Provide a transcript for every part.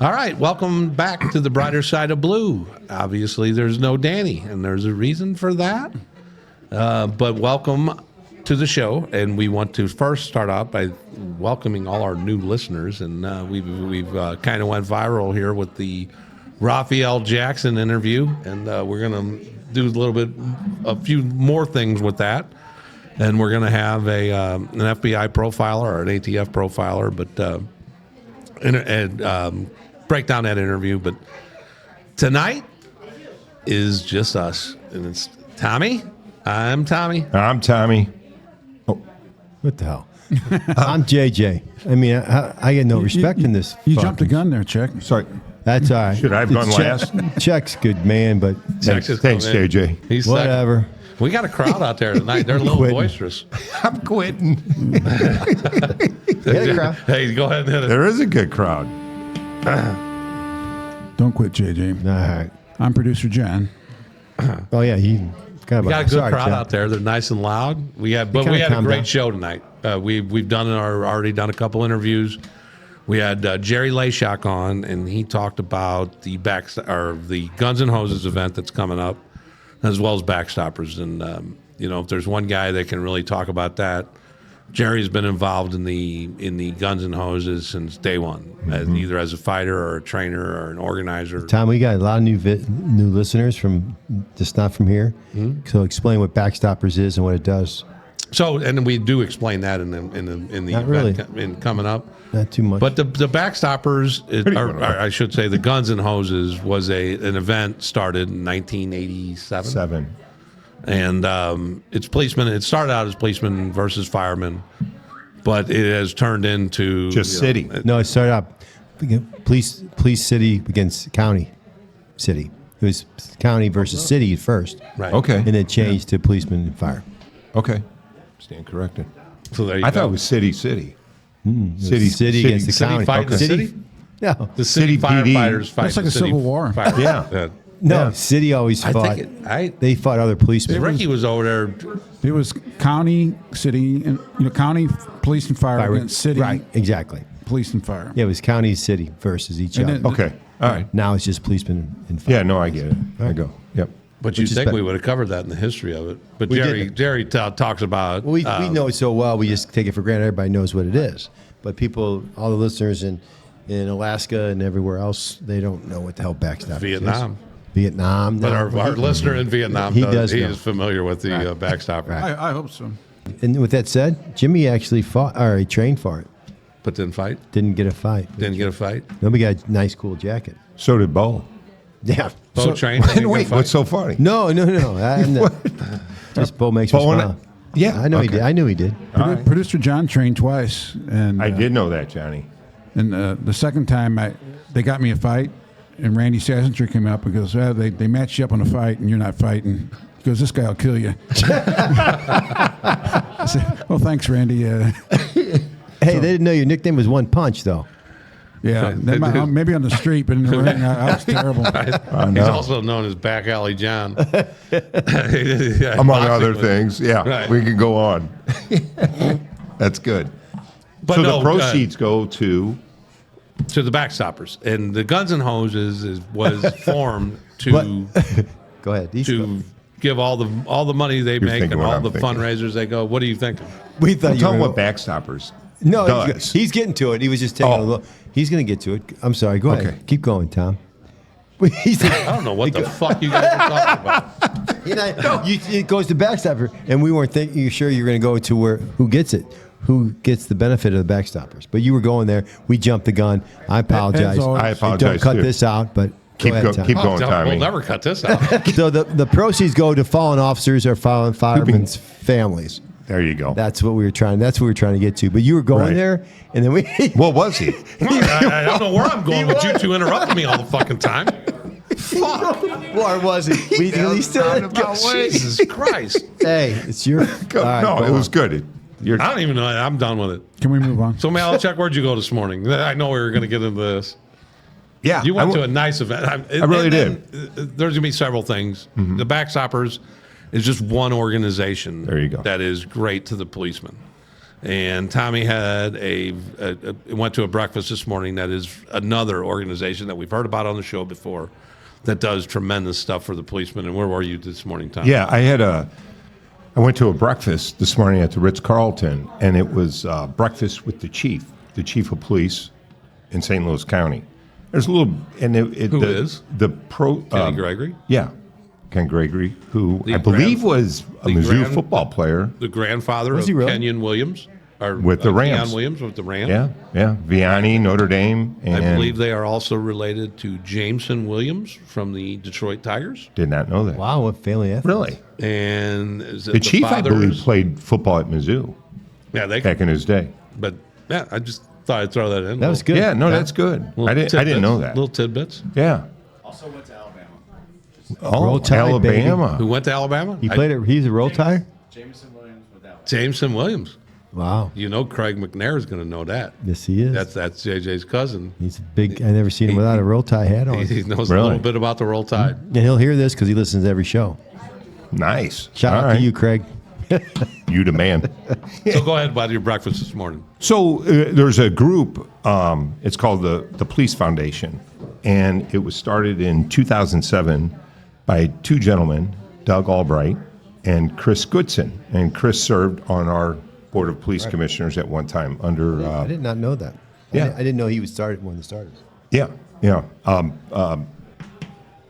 All right, welcome back to the brighter side of blue. Obviously, there's no Danny, and there's a reason for that. But welcome to the show, and we want to first start out by welcoming all our new listeners. And we've kind of went viral here with the Raphael Jackson interview, and we're going to do a few more things with that. And we're going to have an FBI profiler or an ATF profiler, but break down that interview. But tonight is just us, and it's Tommy. I'm Tommy. I'm Tommy. Oh, what the hell? I'm JJ. I mean, I get no respect in this. You jumped the gun there, Chick. Sorry. That's all right. Should I have gone last? Check's good, man, but Thanks, JJ. He's whatever. Second. We got a crowd out there tonight. They're a little boisterous. I'm quitting. Crowd. Hey, go ahead and hit it. There is a good crowd. Don't quit, JJ. All right. I'm producer John. Oh yeah, he kind of we got a good crowd out there. They're nice and loud. We had a great show tonight. We've already done a couple interviews. We had Jerry Leyshock on, and he talked about the Guns and Hoses event that's coming up, as well as BackStoppers. And if there's one guy that can really talk about that, Jerry's been involved in the Guns and Hoses since day one, either as a fighter or a trainer or an organizer. Tom, we got a lot of new listeners from just not from here. Mm-hmm. So explain what BackStoppers is and what it does. So, and we do explain that in the not event really. Coming up. Not too much. But the BackStoppers, or I should say, the Guns and Hoses was an event started in 1987. And it's policemen. It started out as policemen versus firemen, but it has turned into just city. No, it started out police city against county city. It was county versus city at first. Right. Okay. And it changed to policemen and fire. Okay. Stand corrected. So there you I go. thought it was city. City against the city county. fighting the city? No. The city firefighters fight. That's like the a city civil war. fire. Yeah. No, city always fought. They fought other policemen. Ricky was over there. It was county, city, and county police and fire against city. Right, exactly. Police and fire. Yeah, it was county, city versus each other. Okay. All right. Now it's just policemen and fire. Yeah, no, I get it. I go. Yep. But you think we would have covered that in the history of it? But Jerry talks about. Well, we know it so well. We just take it for granted. Everybody knows what it is. But people, all the listeners in Alaska and everywhere else, they don't know what the hell BackStoppers is. Vietnam. But our listener in Vietnam, he is familiar with the BackStopper. Right. I hope so. And with that said, Jimmy actually fought, or he trained for it. But didn't fight? Didn't get a fight. Didn't get a fight? Nobody got a nice, cool jacket. So did Bo. Yeah. Bo trained. Wait, what's so funny? No. Just Bo makes me smile. Yeah. I know he did. I knew he did. Producer John trained twice. And I did know that, Johnny. And the second time, they got me a fight. And Randy Sassenter came up and goes, they matched you up on a fight and you're not fighting. He goes, this guy will kill you. I said, well, thanks, Randy. Hey, they didn't know your nickname was One Punch, though. Yeah, maybe on the street, but in the ring, I was terrible. He's also known as Back Alley John. Among other things. Yeah, right. We can go on. That's good. But the proceeds go to the BackStoppers, and the Guns and Hoses was formed to go ahead give all the money they make and all the fundraisers they go. What do you think? We thought tell them what BackStoppers. No, he's getting to it. He was just taking a look. He's going to get to it. I'm sorry. Go ahead. Keep going, Tom. I don't know what the fuck you guys are talking about. It goes to BackStopper, and we weren't sure you were going to go to who gets it. Who gets the benefit of the BackStoppers? But you were going there. We jumped the gun. I apologize. I apologize. Don't cut this out, but keep going, Tommy. We'll never cut this out. So the proceeds go to fallen officers or fallen firemen's families. There you go. That's what we were trying to get to. But you were going there, and then we. What was he? I don't know where I'm going with you two interrupting me all the fucking time. Fuck. Or was it? We still Jesus Christ. Hey, it's your. It was good. I don't even know. I'm done with it. Can we move on? So, Mal, check. Where'd you go this morning? I know we were going to get into this. Yeah. You went to a nice event. I really did. There's going to be several things. Mm-hmm. The BackStoppers is just one organization there you go. that is great to the policemen. And Tommy had went to a breakfast this morning that is another organization that we've heard about on the show before that does tremendous stuff for the policemen. And where were you this morning, Tommy? Yeah, I went to a breakfast this morning at the Ritz-Carlton, and it was breakfast with the chief of police in St. Louis County. There's a little, and Who is? The pro Kenny Gregory? Yeah, Ken Gregory, who I believe was a Mizzou football player. The grandfather of really? Kenyon Williams. With the Rams. Keon Williams with the Rams. Yeah. Vianney, Notre Dame. And I believe they are also related to Jameson Williams from the Detroit Tigers. Did not know that. Wow, what family athlete. Really? And is it The chief, I believe, fathers? played football at Mizzou back in his day. But yeah, I just thought I'd throw that in. That was good. Yeah, no, that's good. I didn't know that. Little tidbits. Yeah. Also went to Alabama. Oh, Roll Tide, Alabama. Who went to Alabama? He played it. He's a roll tire. Jameson Williams with Alabama. Jameson Williams. Wow. You know Craig McNair is going to know that. Yes, he is. That's JJ's cousin. He's big. I never seen him without a roll tie hat on. He knows Really? a little bit about the Roll Tide. And he'll hear this because he listens to every show. Nice. Shout All out right. to you, Craig. You the man. So go ahead about your breakfast this morning. So there's a group, it's called the Police Foundation, and it was started in 2007 by two gentlemen, Doug Albright and Chris Goodson. And Chris served on our Board of Police Commissioners at one time under... I did not know that. Yeah. I didn't know he was started one of the starters. Yeah.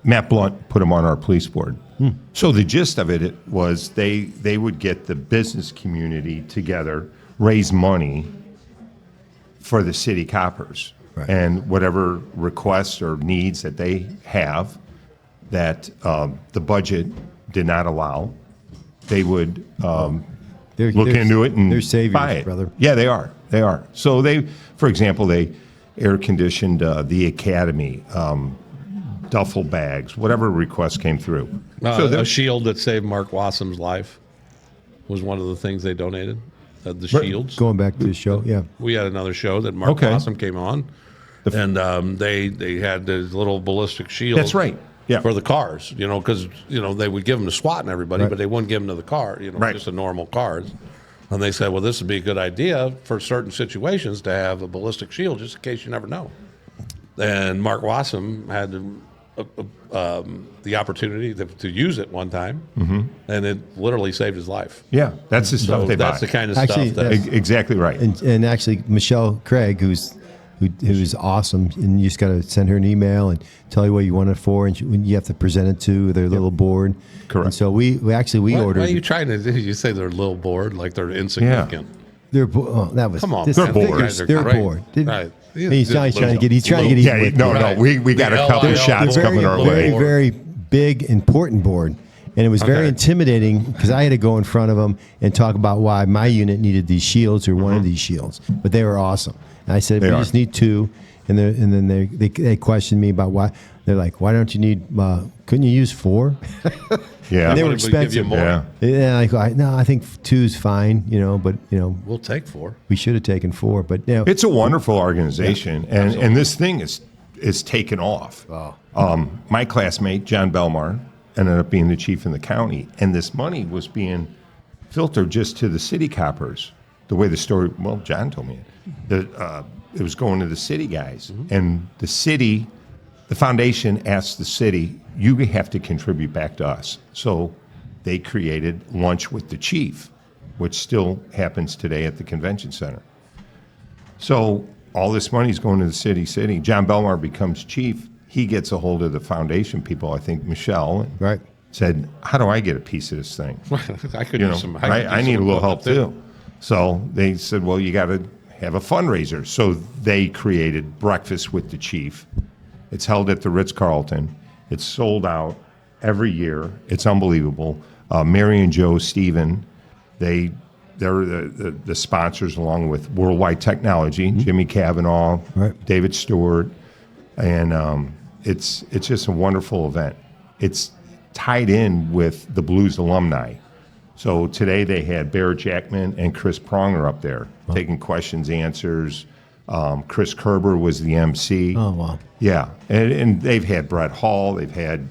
Matt Blunt put him on our police board. So the gist of it was they would get the business community together, raise money for the city coppers, Right. and whatever requests or needs that they have that the budget did not allow, they would look into it and they're saviors, buy it. brother. Yeah, they are. They are. So for example, they air conditioned the academy. Duffel bags, whatever requests came through. A shield that saved Mark Wassum's life was one of the things they donated. The shields. Going back to the show, yeah. We had another show that Mark Okay. Wassum came on, and they had these little ballistic shields. That's right. Yeah. For the cars, because they would give them to SWAT and everybody, Right. but they wouldn't give them to the car, Right. just the normal cars. And they said, well, this would be a good idea for certain situations to have a ballistic shield, just in case you never know. And Mark Wassum had the opportunity to use it one time, and it literally saved his life. Yeah, that's the stuff So they that's buy. the kind of Actually, stuff that. Exactly right. And actually, Michelle Craig, who's awesome, and you just got to send her an email and tell you what you want it for, and you have to present it to their little board. Correct. And so we ordered. What are you trying to do? You say they're a little bored, like they're insignificant. That was Come on, this- man. They're You bored. guys are They're great. bored. Right. He's trying to get. He's trying to get. Yeah, even with no, it. Right. we got a The couple LIL shots They're coming our very, way. very big, important board. And it was very Okay. intimidating because I had to go in front of them and talk about why my unit needed these shields or one of these shields. But they were awesome. And I said, They we are. just need two. And then they questioned me about why. They're like, why don't you need, couldn't you use four? Yeah, And they were Would we give you expensive. more? yeah. Yeah, I think two's fine, but, We'll take 4. we should have taken four. But, It's a wonderful organization, and this thing is taken off. Wow. My classmate John Belmar ended up being the chief in the county, and this money was being filtered just to the city coppers. The way the story, well, John told me it was going to the city guys, and the city, the foundation asked the city, you have to contribute back to us. So they created Lunch with the Chief, which still happens today at the convention center. So all this money is going to the city. John Belmar becomes chief. He gets a hold of the foundation people, I think Michelle, and Right. said, how do I get a piece of this thing? I could You use know, some. I need a little help too. So they said, well, you got to have a fundraiser. So they created Breakfast with the Chief. It's held at the Ritz-Carlton. It's sold out every year. It's unbelievable. Mary and Joe Stephen, they're the sponsors along with Worldwide Technology, Jimmy Cavanaugh, Right. David Stewart, and it's just a wonderful event. It's tied in with the Blues alumni. So today they had Bear Jackman and Chris Pronger up there taking questions, answers. Chris Kerber was the MC. Oh, wow. Yeah, and they've had Brett Hall, they've had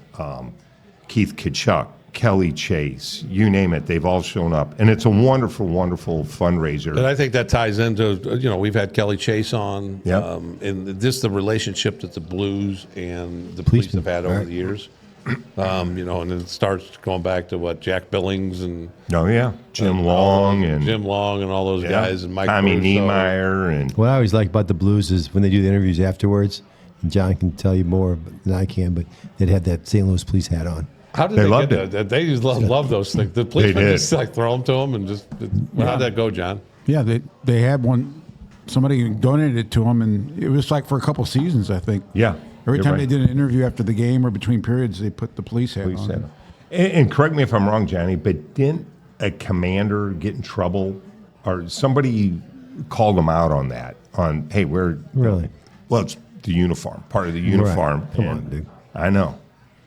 Keith Kachuk, Kelly Chase, you name it, they've all shown up. And it's a wonderful, wonderful fundraiser. But I think that ties into, we've had Kelly Chase on. Yep. And this the relationship that the Blues and the police have had over the years. And it starts going back to what, Jack Billings and Oh, yeah. Jim Long and Jim Long and all those yeah, guys and Mike Tommy Caruso. Niemeyer. And What I always like about the Blues is when they do the interviews afterwards, and John can tell you more than I can, but they'd have that St. Louis police hat on. How did They they loved get that? They just love those things. The policemen did. just throw them to them and just. How'd that go, John? Yeah, they had one. Somebody donated it to them, and it was like for a couple seasons, I think. yeah. Every you're time right. they did an interview after the game or between periods, they put the police hat Police on. hat. And correct me if I'm wrong, Johnny, but didn't a commander get in trouble or somebody called him out on that? On, hey, we're. Really? Well, it's the uniform, part of the uniform. Come on, And dude. I know.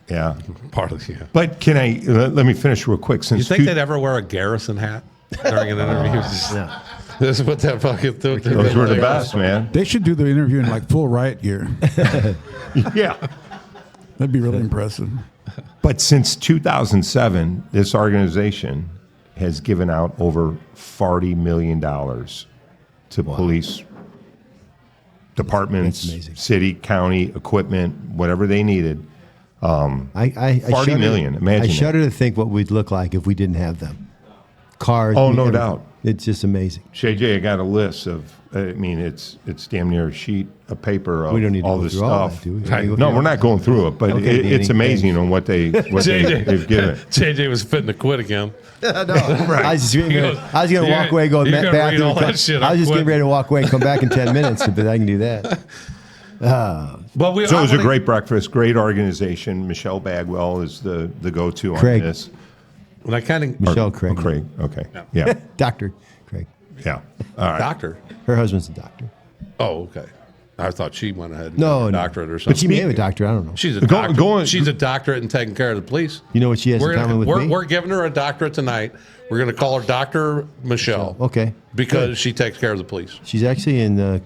Yeah. Part of the. But can I, let me finish real quick. Since You think they'd ever wear a Garrison hat during an interview? No. This is what that fucking. those were the best, man. They should do the interview in like full riot gear. Yeah. That'd be really impressive. But since 2007, this organization has given out over $40 million to police departments, That's amazing. city, county, equipment, whatever they needed. I 40 shudder- million, imagine I that. shudder to think what we'd look like if we didn't have them. Cars. Oh, no everything. doubt. It's just amazing. Shay J, I got a list of, it's damn near a sheet of paper of We don't need to all go this through all stuff. that, do we? Right. Okay. No, we're not going through it, but Okay, it's Danny, amazing thanks. on what they've given. JJ was fitting to quit again. I was just getting ready- goes, I was going to "You're walk away, and go you're to gonna the read bathroom. all that shit, I I'm was just getting quitting." ready to walk away and come back in 10 minutes, but I can do that. But we. So it was a wanna- great breakfast, great organization. Michelle Bagwell is the go-to on Craig. this. When I kind of Michelle Craig. Oh, Craig. Okay. Yeah. Dr. Craig. Yeah. All right. doctor. Her husband's a doctor. Oh, okay. I thought she went ahead and No, got a no. doctorate or But something. she may have a doctor. I don't know. She's a Go- doctor. go on. She's a doctorate in taking care of the police. You know what she has in common with me? We're giving her a doctorate tonight. We're going to call her Dr. Michelle. Okay. Because she takes care of the police. She's actually in the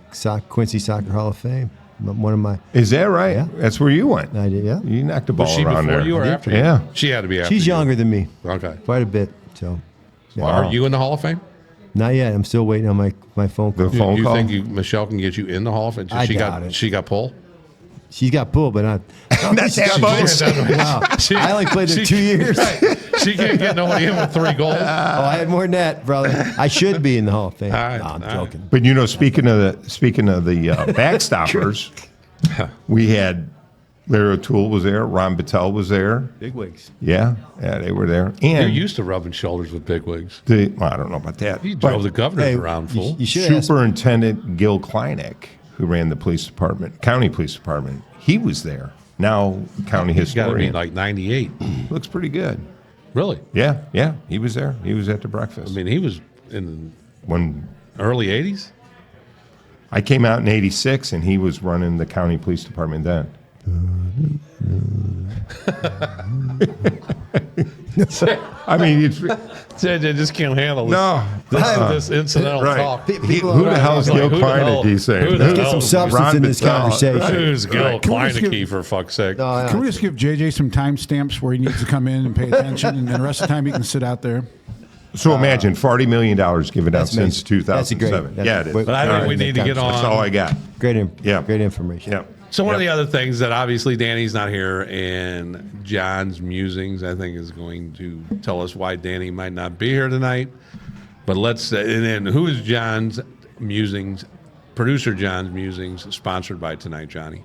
Quincy Soccer Hall of Fame. One of my. Is that right? Yeah. That's where you went. I did, yeah. You knocked the ball Was she around before there. you or after you? Yeah. She had to be after She's you. younger than me, Okay. quite a bit. So, yeah. Wow. Are you in the Hall of Fame? Not yet. I'm still waiting on my phone call. The phone you call? think Michelle can get you in the Hall of Fame? I she doubt got it. She got pulled? She's got pulled, but not. That's that much. Wow. She- I only played there she- 2 years. She can't get nobody in with 3 goals. Oh, I had more than that, brother. I should be in the Hall of Fame. All right, No, I'm all right. joking. But speaking of the backstoppers, we had Larry O'Toole was there, Ron Battelle was there. Big wigs. Yeah, they were there. You're And used to rubbing shoulders with bigwigs. I don't know about that. You but drove the governors Hey, around, fool. you should ask. Superintendent Gil Kleinek, who ran the police department, county police department, he was there. Now county He's got to be historian. like 98. Looks pretty good. Really? Yeah, he was there. He was at the breakfast. I mean, he was in When the early 80s? I came out in '86, and he was running the county police department then. I mean, it's JJ just can't handle this. no. This incidental Right. talk. Who the hell is Like, Gil who the hell- Kleinek? He's saying. who the Let's get hell- some substance Ron in this Battelle. conversation. Who's Gil Can we just Kleineke, for fuck's sake? No, Can we just give JJ some timestamps where he needs to come in and pay attention, and then the rest of the time he can sit out there? So imagine $40 million given out That's since amazing. That's a great- 2007. that's- Yeah, it is. But I think All we right, need to get on. That's all I got. Great, Yeah. great information. Yeah. So one of the other things that obviously Danny's not here, and John's musings, I think, is going to tell us why Danny might not be here tonight. But and then who is John's musings, producer John's musings, sponsored by tonight, Johnny?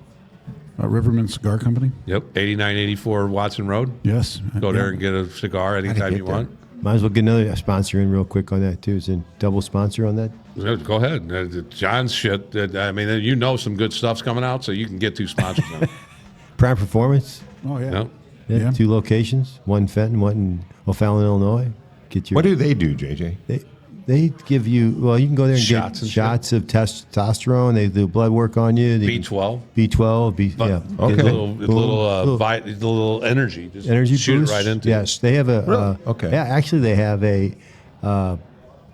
Riverman Cigar Company? Yep, 8984 Watson Road. Yes. Go there and get a cigar anytime Get you that. want. Might as well get another sponsor in real quick on that too. Is a double sponsor on that? Go ahead. John's shit. I mean, you know some good stuff's coming out, so you can get 2 sponsors on. Prime Performance. Oh, yeah. Yep. Yeah, Yeah. 2 locations. One in Fenton, one in O'Fallon, Illinois. Get your. What do they do, JJ? They give you? Well, you can go there and Shots get and shots of testosterone. They do blood work on you. They- B12. B12. Yeah. Okay. Get Little energy. Just energy shoot boost. it right into. Yes, they have a. Really? Okay. Yeah, actually, they have a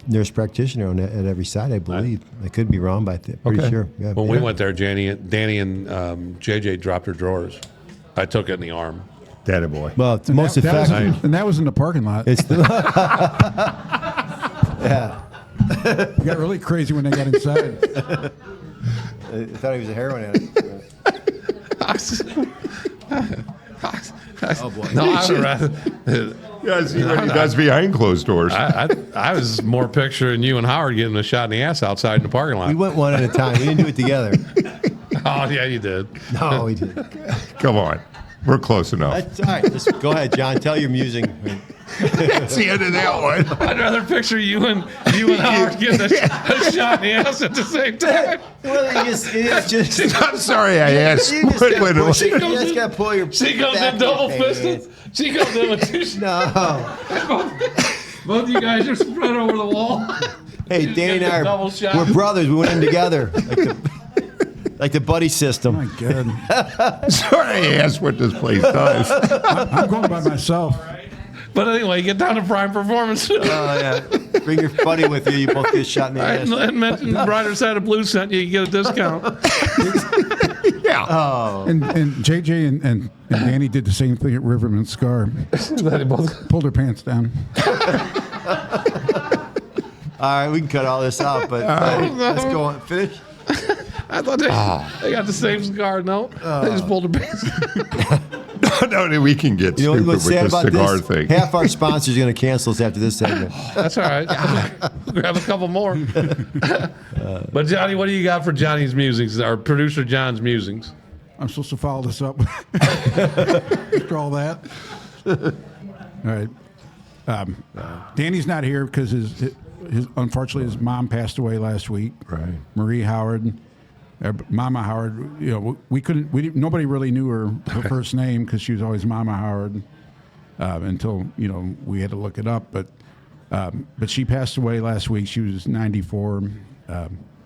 nurse practitioner on at every site. I believe. I could be wrong, but I'm pretty Okay. sure. Yeah. When we went there, Danny and JJ dropped her drawers. I took it in the arm. Daddy boy. Well, it's most that was, effective. and that was in the parking lot. It's the, yeah. It got really crazy when they got inside. I thought he was a heroin addict. Oh boy! No, I would rather. Yeah, see what he does behind closed doors. I was more picturing you and Howard getting a shot in the ass outside in the parking lot. We went one at a time. We didn't do it together. Oh yeah, you did. No, we didn't. Come on. We're close enough. That's all right. Just go ahead, John. Tell your musing. That's the end of that one. I'd rather picture you and Howard getting a shot in the ass at the same time. Well, you just I'm sorry I asked. you just gotta push it. You goes just in- got to pull your. She goes back in double pants. fisted. She goes in with two. No. Both of you guys are spread over the wall. Hey, Danny and I Double shot. we're brothers. We went in together, like the buddy system. My God. Sorry I asked what this place does. I'm going by myself. But anyway, get down to Prime Performance. Oh yeah. Bring your buddy with you. You both get shot in the ass. and mention the Brighter Side of Blue sent you. You get a discount. Yeah. Oh. And JJ and Danny did the same thing at Riverman Scar. They both- Pulled their pants down. All right, we can cut all this out, but let's go on. Finish. I thought they got the same scar. No, they just pulled their pants. No, we can get You know stupid what's with sad the about cigar this? thing. Half our sponsors are going to cancel us after this segment. That's all right. Grab a couple more. But Johnny, what do you got for Johnny's musings? Our producer John's musings. I'm supposed to follow this up after all that. All right. Danny's not here because his unfortunately his mom passed away last week. Right. Marie Howard, Mama Howard. You know, nobody really knew her first name because she was always Mama Howard until we had to look it up. But she passed away last week. She was 94.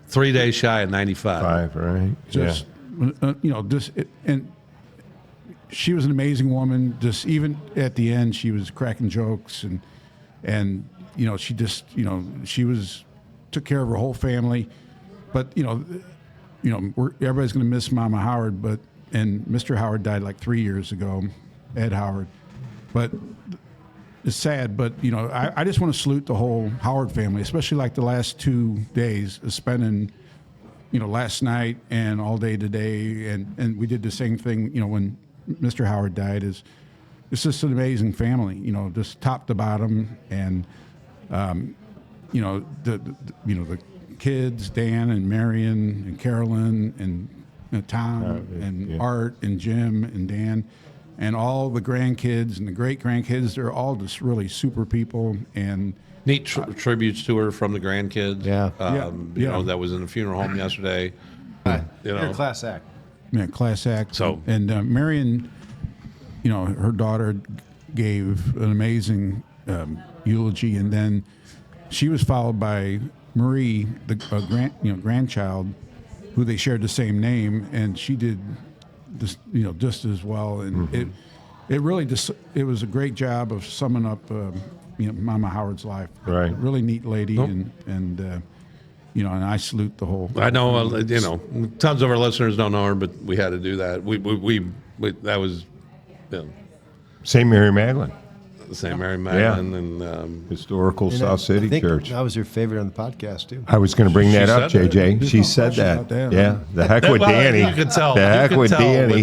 3 days shy of 95. 5, right? Just and she was an amazing woman. Just even at the end, she was cracking jokes and she just took care of her whole family. But everybody's going to miss Mama Howard, and Mr. Howard died like 3 years ago, Ed Howard. But it's sad. But I just want to salute the whole Howard family, especially like the last 2 days of spending. Last night and all day today, and we did the same thing. When Mr. Howard died, it's just an amazing family. Just top to bottom, and the kids, Dan and Marion and Carolyn and Tom and Art and Jim and Dan, and all the grandkids and the great grandkids. They're all just really super people and. Neat tributes to her from the grandkids. Yeah. That was in the funeral home yesterday. You're a class act. Yeah, class act. So- and Marion, her daughter gave an amazing eulogy, and then she was followed by Marie, the grandchild, who they shared the same name, and she did just as well. And it really it was a great job of summing up Mama Howard's life. Right. Really neat lady, and I salute the whole. I know, tons of our listeners don't know her, but we had to do that. We that was St. Mary Magdalene, the same Mary Magdalene and historical And South City I think Church. that was her favorite on the podcast too. I was going to bring that up, said that. JJ. She There's no said question that. about that. Yeah, the heck with well, Danny. You could tell. The heck you could with tell Danny.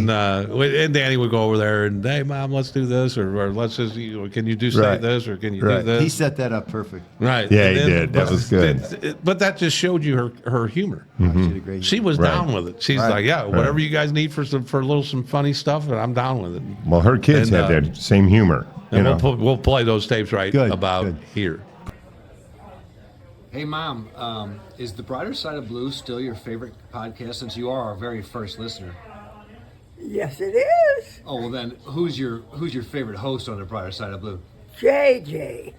and Danny would go over there and, hey, Mom, let's do this, or let's just, can you say Right. this, or can you do Right. this? He set that up perfect. Right. Yeah, And he did. That was good. But that just showed you her humor. She did a great She was Right. down with it. She's Right. like, yeah, whatever you guys need for some funny stuff, and I'm down with it. Well, her kids And, have that same humor. And we'll play those tapes Good, about good. here. Hey, Mom, is The Brighter Side of Blue still your favorite podcast since you are our very first listener? Yes, it is. Oh, well then, who's your favorite host on The Brighter Side of Blue? JJ.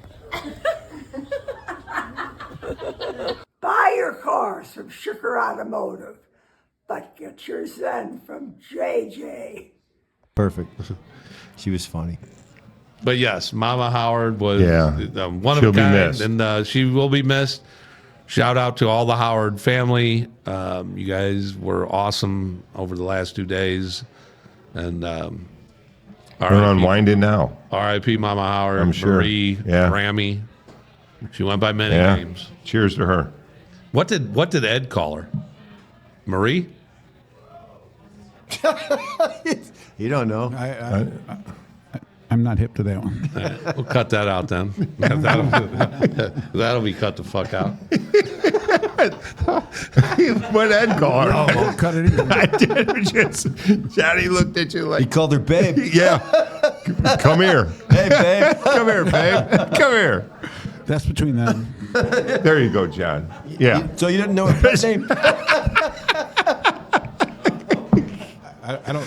Buy your cars from Sugar Automotive, but get your Zen from JJ. Perfect. She was funny. But yes, Mama Howard was one She'll of be a kind, missed. and she will be missed. Shout out to all the Howard family. You guys were awesome over the last 2 days, and They're unwinding now. R.I.P. Mama Howard. I'm sure. Marie, Yeah. Grammy. She went by many Yeah. names. Cheers to her. What did Ed call her? Marie? You don't know. I'm not hip to that one. We'll cut that out then. That'll be cut the fuck out. What Ed called her? I won't cut it either. I did just. Johnny looked at you He like, called her babe. yeah. Come here. Hey, babe. Come here, babe. Come here. That's between them. There you go, John. Yeah. So you didn't know her pet name? I don't.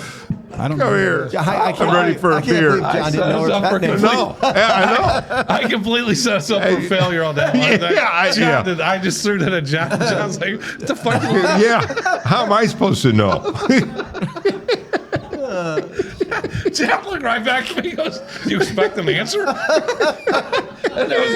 Come here. I'm ready for a I can't beer. believe John didn't know her pet name. No. Yeah, I know. I completely set us up for failure on that one. I just threw that at John. John's like, what the fuck? Yeah. How am I supposed to know? John looked right back at me and goes, do you expect an answer? And there was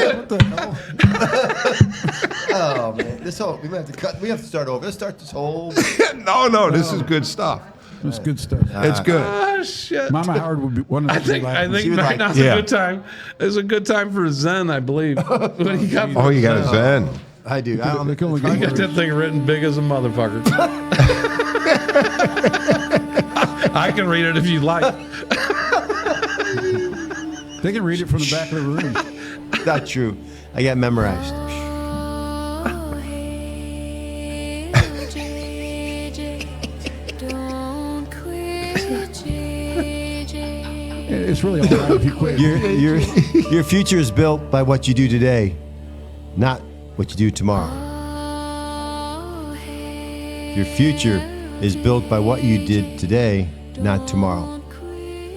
Oh man, we have to cut. We have to start over. Let's start this whole. No. This is good stuff. It's good stuff. It's good. oh, shit. Mama Howard would be one of the I think She would right like- now's Yeah. a good time. It's a good time for Zen, I believe. What he got Oh, you got a Zen. I do. I They can only You get got worse. that thing written big as a motherfucker. I can read it if you like. They can read it from the back of the room. Not true. I got memorized. It's really all right if you quit. Your future is built by what you do today, not what you do tomorrow. Your future is built by what you did today, not tomorrow.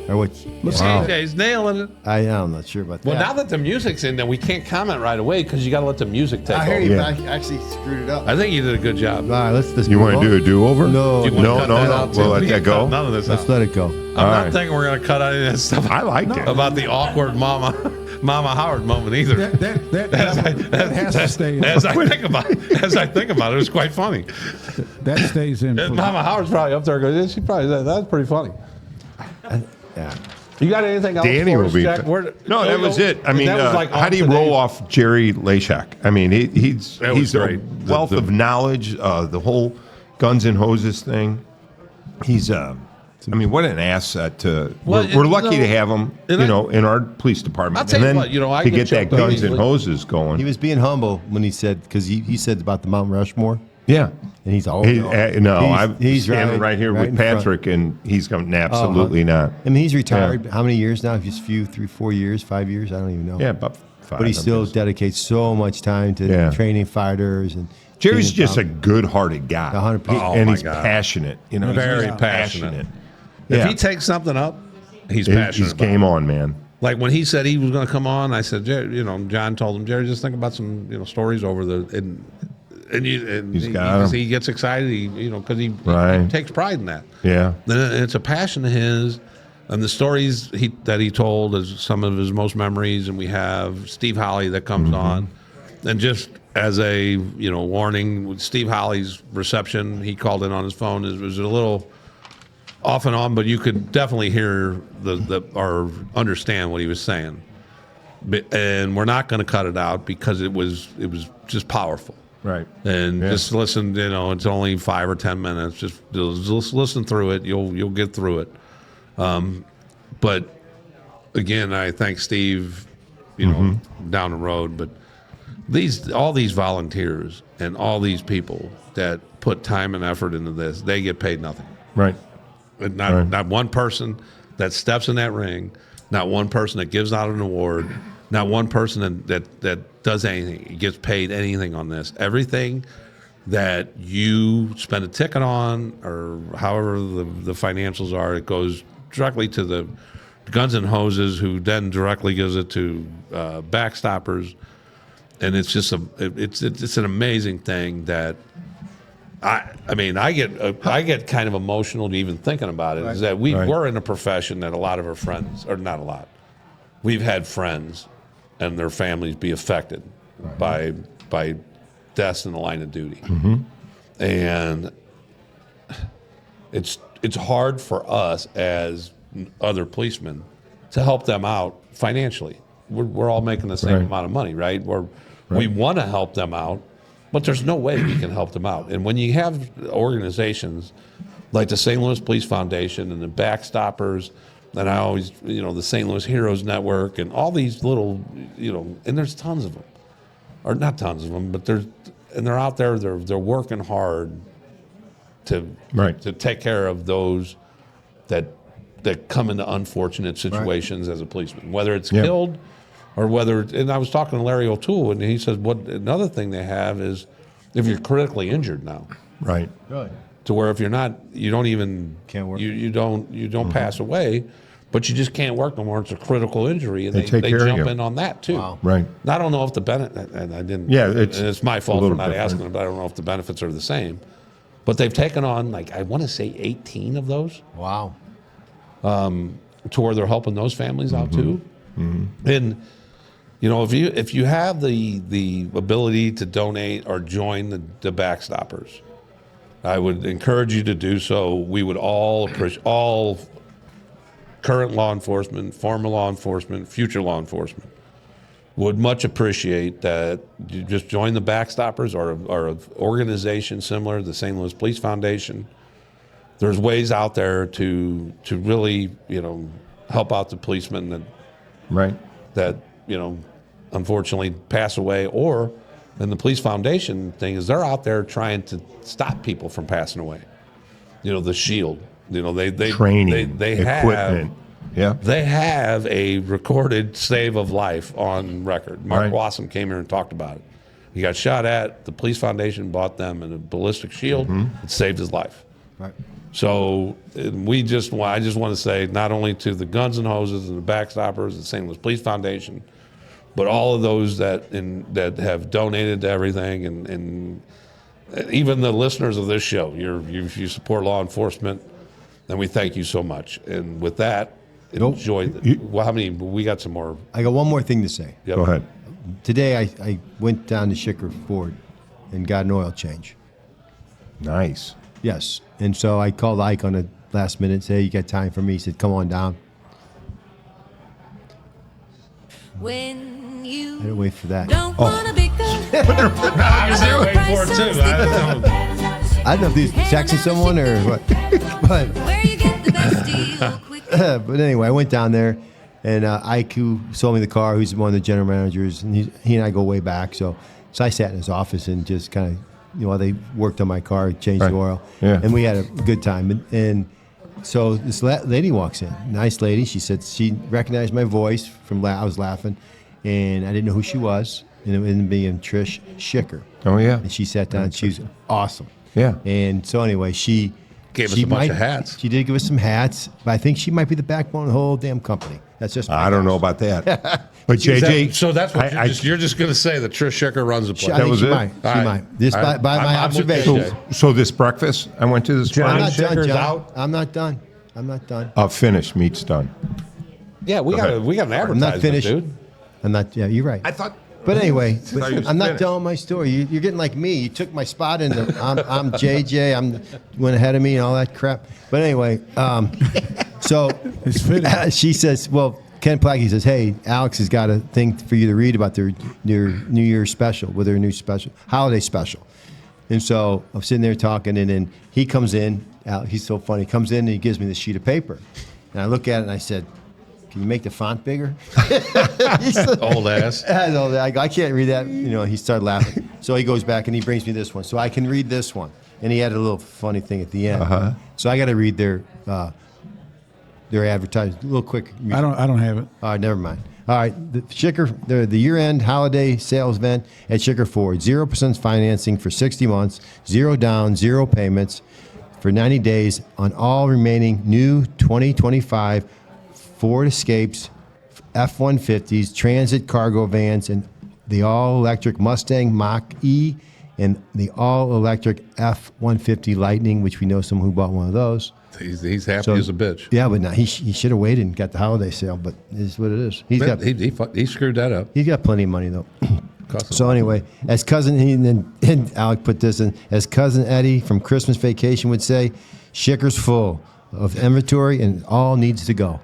Or what? Yeah, he's nailing it. I'm not sure about that. Well, now that the music's in there, we can't comment right away because you got to let the music take I hear over. you, Yeah. but I actually screwed it up. I think you did a good job. All right, let's You want to do a do-over? No, Do you wanna No, cut no, that no. out, too? We'll let We that can go. cut None of this let's out. let it go. I'm All not right. thinking we're going to cut any of that stuff I liked it. about the awkward Mama Howard moment either. That has to stay in. As I think about it, it was quite funny. That stays in. And Mama Howard's probably up there going, yeah, she probably that's pretty funny. Yeah. You got anything else? Danny for will us, be. Jack? No, that was it. I mean, that was like how do you on roll today's- off Jerry Leyshock? I mean, he's That was a great. wealth of knowledge. The whole guns and hoses thing. He's I mean, what an asset to. Well, we're lucky to have him. and You I- know, in our police department. I'll tell and you then what, I to get get that choked up guns and easily. hoses going. He was being humble when he said, because he said about the Mount Rushmore, yeah. and he's all. He's standing right here with in front. Patrick, and he's going, absolutely not. I mean, he's retired. How many years now? Just 3, 4 years, 5 years? I don't even know. Yeah, about 5. But he I'm still guessing. dedicates so much time to Yeah. training fighters and. Jerry's being just a good-hearted guy. 100%. Oh, and my he's God. passionate. You know, Very he's passionate. Yeah. If he takes something up, he's passionate. He's about it. game on, man. Like when he said he was going to come on, I said, Jerry, John told him, Jerry, just think about some, stories over the and He's got 'em. he gets excited, because he Right. takes pride in that. Yeah. And it's a passion of his, and the stories that he told is some of his most memories. And we have Steve Holley that comes on, and just as a warning, with Steve Holley's reception, he called in on his phone. It was a little off and on, but you could definitely hear or understand what he was saying. And we're not going to cut it out because it was just powerful. Right. And Yeah. just listen. It's only 5 or 10 minutes. Just listen through it. You'll get through it. But again, I thank Steve. Down the road, but all these volunteers and all these people that put time and effort into this, they get paid nothing. Right. Not one person that steps in that ring, not one person that gives out an award, not one person that does anything, gets paid anything on this. Everything that you spend a ticket on, or however the financials are, it goes directly to the Guns and Hoses, who then directly gives it to BackStoppers, and it's just it's an amazing thing that. I get kind of emotional even thinking about it. Is that we're in a profession that a lot of our friends, or not a lot, we've had friends and their families be affected by deaths in the line of duty, and it's hard for us as other policemen to help them out financially. We're all making the same amount of money, right? We want to help them out, but there's no way we can help them out. And when you have organizations like the St. Louis Police Foundation and the BackStoppers, and I always, the St. Louis Heroes Network and all these little, and there's tons of them, or not tons of them, but they're out there, they're working hard to take care of those that come into unfortunate situations as a policeman, whether it's killed or whether, and I was talking to Larry O'Toole, and he says, another thing they have is if you're critically injured now. Right. Really? To where if you're not, you don't even, can't work. You don't pass away, but you just can't work no more. It's a critical injury, and they they jump in on that too. Wow. Right. And I don't know if the benefit, and I didn't. Yeah, and it's my fault for not different. asking, but I don't know if the benefits are the same. But they've taken on, I want to say 18 of those. Wow. To where they're helping those families out too. And if you have the ability to donate or join the BackStoppers, I would encourage you to do so. We would all appreciate, all current law enforcement, former law enforcement, future law enforcement would much appreciate that you just join the BackStoppers or an organization similar to the St. Louis Police Foundation. There's ways out there to really, help out the policemen that unfortunately pass away, and the police foundation thing is they're out there trying to stop people from passing away. The shield, they training, they equipment. They have a recorded save of life on record. Mark Wasson came here and talked about it. He got shot at. The police foundation bought them a ballistic shield. It saved his life. Right. So I just want to say not only to the Guns and Hoses and the BackStoppers, the St. Louis Police Foundation, but all of those that have donated to everything, and even the listeners of this show, you support law enforcement, and we thank you so much. And with that, enjoy. How many? We got some more. I got one more thing to say. Yep. Go ahead. Today I went down to Schicker Ford and got an oil change. Nice. Yes. And so I called Ike on the last minute and said, hey, you got time for me? He said, come on down. When you I didn't wait for that. don't want to be good. I don't know if he's texting someone or what. But Where you get the best deal quickly. but anyway, I went down there, and Ike, who sold me the car, who's one of the general managers, and he and I go way back. So I sat in his office and just kind of, while they worked on my car, changed the oil, and we had a good time. And so this lady walks in, nice lady. She said she recognized my voice from I was laughing, and I didn't know who she was. And it ended up being Trish Schicker. Oh yeah. And she sat down. She was awesome. Yeah. And so anyway, she Gave us a bunch of hats. She did give us some hats, but I think she might be the backbone of the whole damn company. That's just I don't know about that. But JJ, So that's what you're just going to say that Trish Schicker runs the place. I think was she it? might. She All right. might. Just All right. by my I'm with observation. JJ. so this breakfast, I went to this I'm not brunch. done, Schicker's John. out. I'm not done. I'm not done. Finished, meat's done. Yeah, we got ahead. an advertisement, I'm not finished. dude. I'm not. Yeah, you're right. I thought. But anyway, thought you was I'm not finished. telling my story. You're getting like me. You took my spot in the. I'm JJ. Went ahead of me and all that crap. But anyway, so It's fitting. she says, "Well, Ken Plackey says, hey, Alex has got a thing for you to read about their New Year's special, with their new special, holiday special." And so I'm sitting there talking, and then he comes in. He's so funny. He comes in and he gives me this sheet of paper, and I look at it and I said, "Can you make the font bigger?" He said, Old ass. I can't read that. He started laughing. So he goes back and he brings me this one. So I can read this one. And he had a little funny thing at the end. So I got to read their advertising. A little quick. I don't have it. All right, never mind. All right, the year-end holiday sales event at Schicker Ford. 0% financing for 60 months, 0 down, 0 payments for 90 days on all remaining new 2025 Ford Escapes, F-150s, Transit cargo vans, and the all-electric Mustang Mach-E and the all-electric F-150 Lightning, which we know someone who bought one of those. He's happy as a bitch. Yeah, but now he should have waited and got the holiday sale, but it is what it is. He screwed that up. He's got plenty of money, though. So anyway, as cousin, and Alec put this in, as cousin Eddie from Christmas Vacation would say, Schicker's full of inventory, and all needs to go.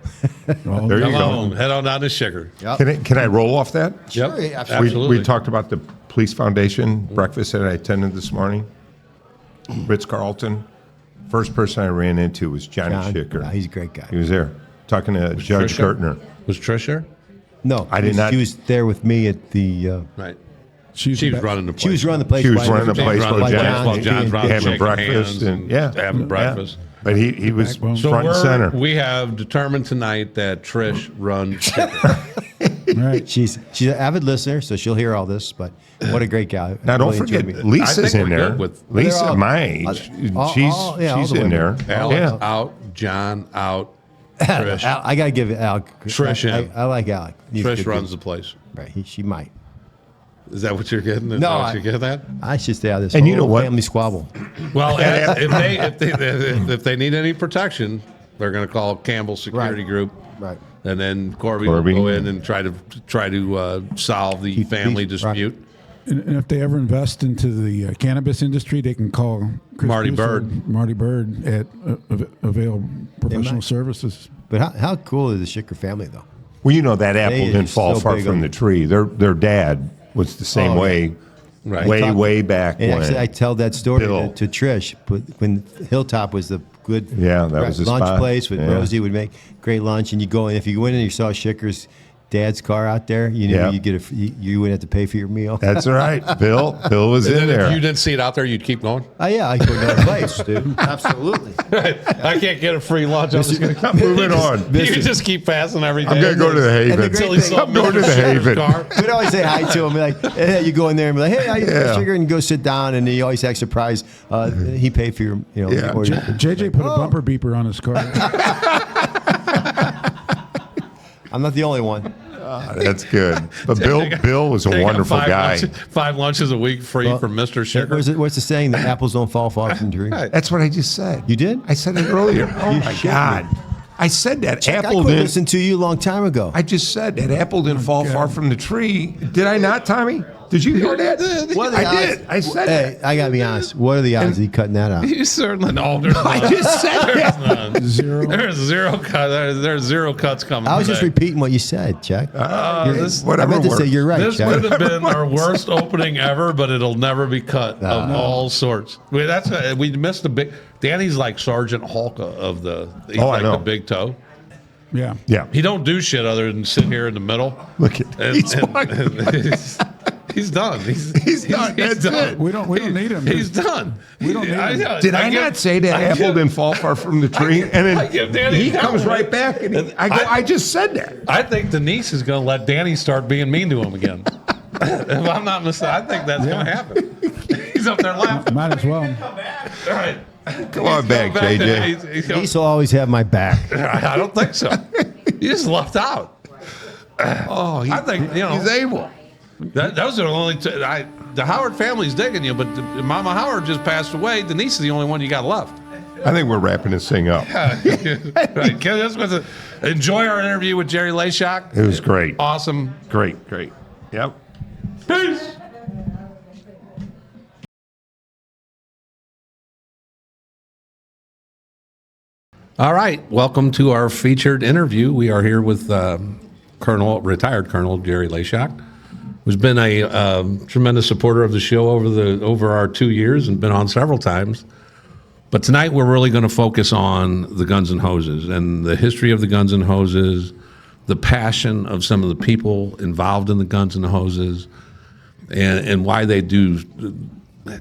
There you Come go. on, head on down to Sugar. Can I roll off that? Yep, Sure, absolutely. We talked about the Police Foundation breakfast that I attended this morning. Ritz-Carlton. First person I ran into was Johnny John, Schicker. he's a great guy. He was there talking to Judge Tricia? Gertner. Was Trish there? No, I did not- She was there with me at the. Right. She's She the was be- running the place. She was running the place. She was while- running the place while while John's John's being- running, having shaking breakfast hands and yeah, having yeah. breakfast. But he was Backbone. So front and center. we have determined tonight that Trish runs Sugar. right. She's an avid listener, so she'll hear all this. But what a great guy! Now don't Really forget, enjoyed meeting him. Lisa's I think in we're there. good with- Lisa, They're all- my age, all she's the in there. women. Alex Yeah. out, John out, Trish. I gotta give it Alec. Trish in. I like Alec. He's a Trish good runs dude. the place. Right. She might. Is that what you're getting? Is No, that what I- you get that? I should stay out of this. And you whole know what? Family squabble. Well, if they need any protection, they're going to call Campbell Security Right. Group, Right. and then Corby Corby. will go in and try to solve the family right. dispute. And if they ever invest into the cannabis industry, they can call Chris Marty Broussard, Bird. Marty Bird at Avail Professional might. Services. But how cool is the Schicker family, though? Well, you know that apple They didn't are fall so far big from on- the tree. Their dad was the same Oh, yeah. way, Right. way back And when. actually, I tell that story Bill. to Trish. But when Hilltop was the good Yeah, that was the lunch spot. place with Yeah. Rosie would make great lunch, and you go in. If you went in and you saw Schicker's dad's car out there, you knew Yeah. you get you wouldn't have to pay for your meal. That's right. Bill was And in then there. if you didn't see it out there, you'd keep going. Oh yeah, I go to another place, dude. Absolutely. I can't get a free lunch. I'm just going to I'm moving on. You just keep passing every day. I'm going to go to the Haven. the Until great he thing- saw I'm going to Mr. the Sugar's Haven. car. We'd always say hi to him, like hey, you go in there and be like, hey, how you doing, Yeah. Sugar, and go sit down, and he always act surprised. He paid for your, Yeah. order. JJ put a bumper beeper on his car. I'm not the only one. That's good. But Bill was a Take wonderful guy. 5 lunches a week free from Mr. Sugar. What's the saying? The apples don't fall far from the tree. That's what I just said. You did? I said it earlier. Oh my shit God. I said that. I Apple quit didn't. listening to you a long time ago. I just said that apple didn't fall far from the tree. Did I not, Tommy? Did you hear that? What are the I odds- did. I said Hey, I gotta be honest. What are the odds of you cutting that out? You certainly no. There's I none. just said There's that. none. Zero. There's zero cut. There's zero cuts coming. I was just today. repeating what you said, Chuck. this- I Whatever meant to say works. you're right, This Chuck. would have been our worst opening ever, but it'll never be cut of all sorts. We missed the big. Danny's like Sergeant Hulk of the. He's Oh, I like know. the big toe. Yeah. Yeah. He don't do shit other than sit here in the middle. Look at And, he's he's done. He's done. That's it. We don't need him. He's done. We don't need him. Did I not say that apple didn't fall far from the tree? And I give then Danny he comes hell. right back and I go, I just said that. I think Denise is going to let Danny start being mean to him again. If I'm not mistaken, I think that's going to happen. He's up there laughing. Might as well. All right. Come on back, Going to- JJ. he's going- He's will always have my back. I don't think so. You just left out. Oh, I think, he's able. those are the only two. The Howard family's digging you, but Mama Howard just passed away. Denise is the only one you got left. I think we're wrapping this thing up. Right. Enjoy our interview with Jerry Leyshock. It was great. Awesome. Great. Yep. Peace. All right, welcome to our featured interview. We are here with retired Colonel Jerry Leyshock, who's been a tremendous supporter of the show over our 2 years and been on several times. But tonight we're really going to focus on the Guns and Hoses and the history of the Guns and Hoses, the passion of some of the people involved in the Guns and Hoses, and why they do.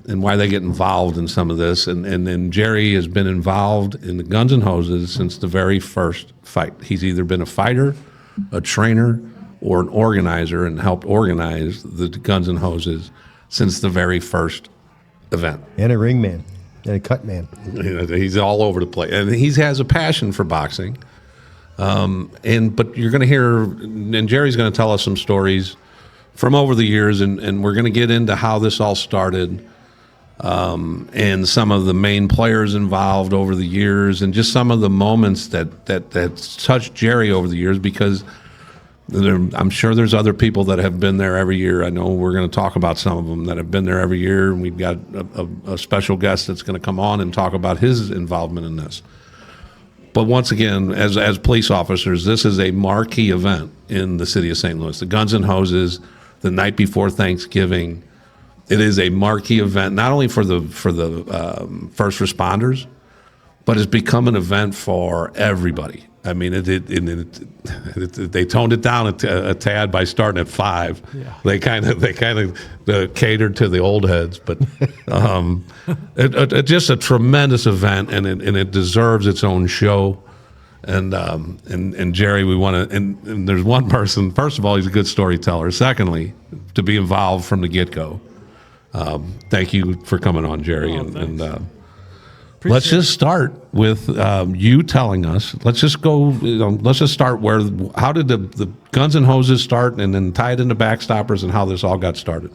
And why they get involved in some of this. And Jerry has been involved in the Guns and Hoses since the very first fight. He's either been a fighter, a trainer, or an organizer and helped organize the Guns and Hoses since the very first event. And a ring man. And a cut man. He's all over the place. And he has a passion for boxing. But you're going to hear, and Jerry's going to tell us some stories from over the years, and we're going to get into how this all started, and some of the main players involved over the years, and just some of the moments that touched Jerry over the years, because I'm sure there's other people that have been there every year. I know we're going to talk about some of them that have been there every year, and we've got a special guest that's going to come on and talk about his involvement in this. But once again, as police officers, this is a marquee event in the city of St. Louis. The Guns and Hoses, the night before Thanksgiving, it is a marquee event not only for the first responders, but it's become an event for everybody. I mean, they toned it down a tad by starting at 5. Yeah. They kind of catered to the old heads, but it just a tremendous event, and it deserves its own show. And Jerry, we want to. And there's one person. First of all, he's a good storyteller. Secondly, to be involved from the get-go. Thank you for coming on, Jerry. Let's just start with you telling us. Let's just go. Let's just start where. How did the Guns and Hoses start, and then tie it into BackStoppers, and how this all got started?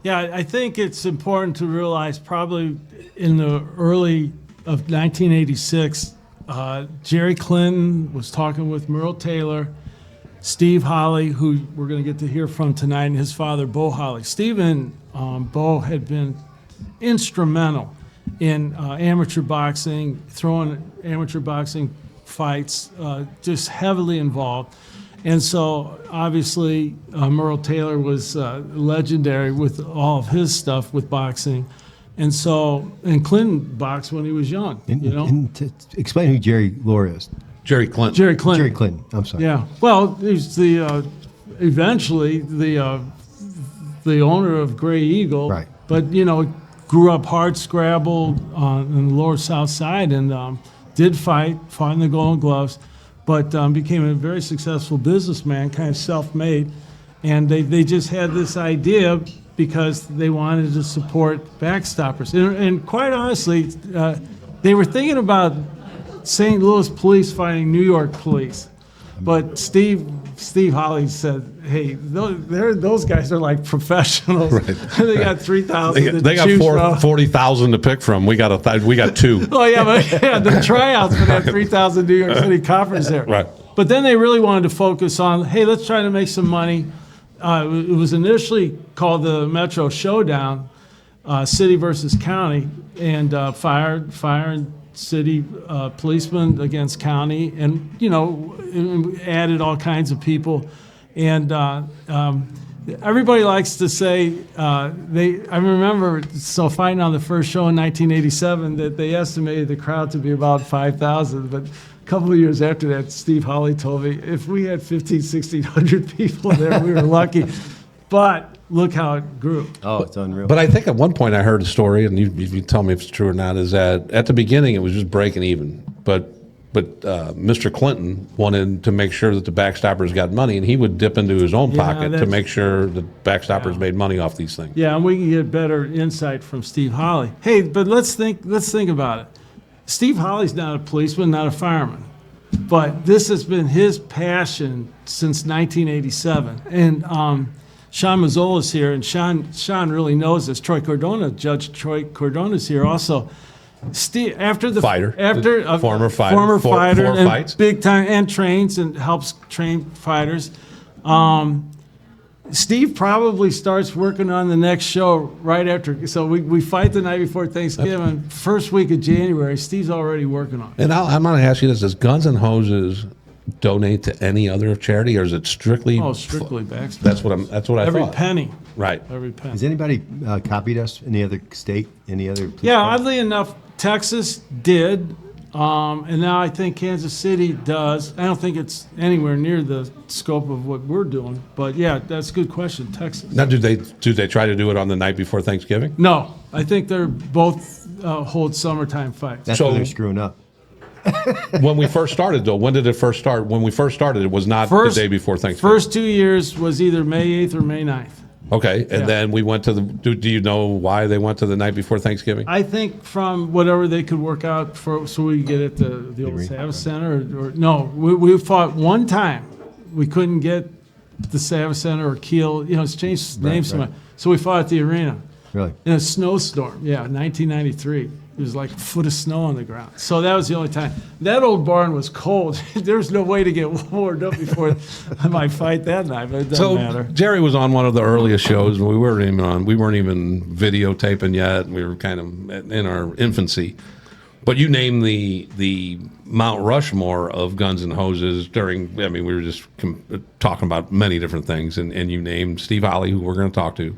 Yeah, I think it's important to realize probably in the early of 1986, Jerry Clinton was talking with Merle Taylor, Steve Holley, who we're going to get to hear from tonight, and his father, Bo Holley. Steve and Bo had been instrumental in amateur boxing, throwing amateur boxing fights, just heavily involved. And so, obviously, Merle Taylor was legendary with all of his stuff with boxing. And Clinton boxed when he was young, And to explain who Jerry Lore is. Jerry Clinton. Jerry Clinton. Jerry Clinton, I'm sorry. Yeah. Well, he's eventually the owner of Gray Eagle. Right. But, grew up hard scrabble in the lower south side and did fought in the Golden Gloves, but became a very successful businessman, kind of self-made. And they just had this idea because they wanted to support BackStoppers. And quite honestly, they were thinking about St. Louis police fighting New York police. But Steve Holley said, "Hey, those guys are like professionals. Right. They got 3,000. They got 40,000 to pick from. We got 2. Oh yeah, but the tryouts for that 3,000 New York City coppers there. Right. But then they really wanted to focus on, hey, let's try to make some money. It was initially called the Metro Showdown, city versus county, and fire and city policemen against county, and added all kinds of people, and everybody likes to say I remember fighting on the first show in 1987 that they estimated the crowd to be about 5,000, but a couple of years after that, Steve Holley told me if we had 1,600 people there, we were lucky. But look how it grew. Oh, it's unreal. But I think at one point I heard a story, and you tell me if it's true or not, is that at the beginning it was just breaking even. But Mr. Clinton wanted to make sure that the BackStoppers got money, and he would dip into his own pocket to make sure the BackStoppers made money off these things. Yeah, and we can get better insight from Steve Holley. Hey, but let's think about it. Steve Holley's not a policeman, not a fireman. But this has been his passion since 1987. And Sean Mazzola's here, and Sean really knows this. Judge Troy Cordona's here also. Steve, after the fighter, former fighter, four and fights, big time, and trains and helps train fighters. Steve probably starts working on the next show right after. So we fight the night before Thanksgiving. First week of January, Steve's already working on it. And I'm going to ask you this: does Guns and Hoses donate to any other charity, or is it strictly? Oh, strictly BackStoppers. That's what I Every thought. penny. Right. Every penny. Has anybody copied us? Any other state? Any other? Yeah, oddly enough, Texas did, and now I think Kansas City does. I don't think it's anywhere near the scope of what we're doing, but yeah, that's a good question. Texas. Now, do they try to do it on the night before Thanksgiving? No, I think they're both hold summertime fights. That's where they're screwing up. When we first started, though, when did it first start? When we first started, it was not the day before Thanksgiving. First 2 years was either May 8th or May 9th. Okay, and then we went to the. Do you know why they went to the night before Thanksgiving? I think from whatever they could work out so we could get at the old Savas Center. Or no, we fought one time. We couldn't get the Savas Center or Kiel. It's changed names so much. So we fought at the arena. Really? In a snowstorm. Yeah, 1993. It was like a foot of snow on the ground. So that was the only time. That old barn was cold. There was no way to get warmed up before I might fight that night, but it doesn't matter. Jerry was on one of the earliest shows. We weren't even videotaping yet. We were kind of in our infancy. But you named the Mount Rushmore of Guns and Hoses during. I mean, we were just talking about many different things, and you named Steve Holley, who we're going to talk to,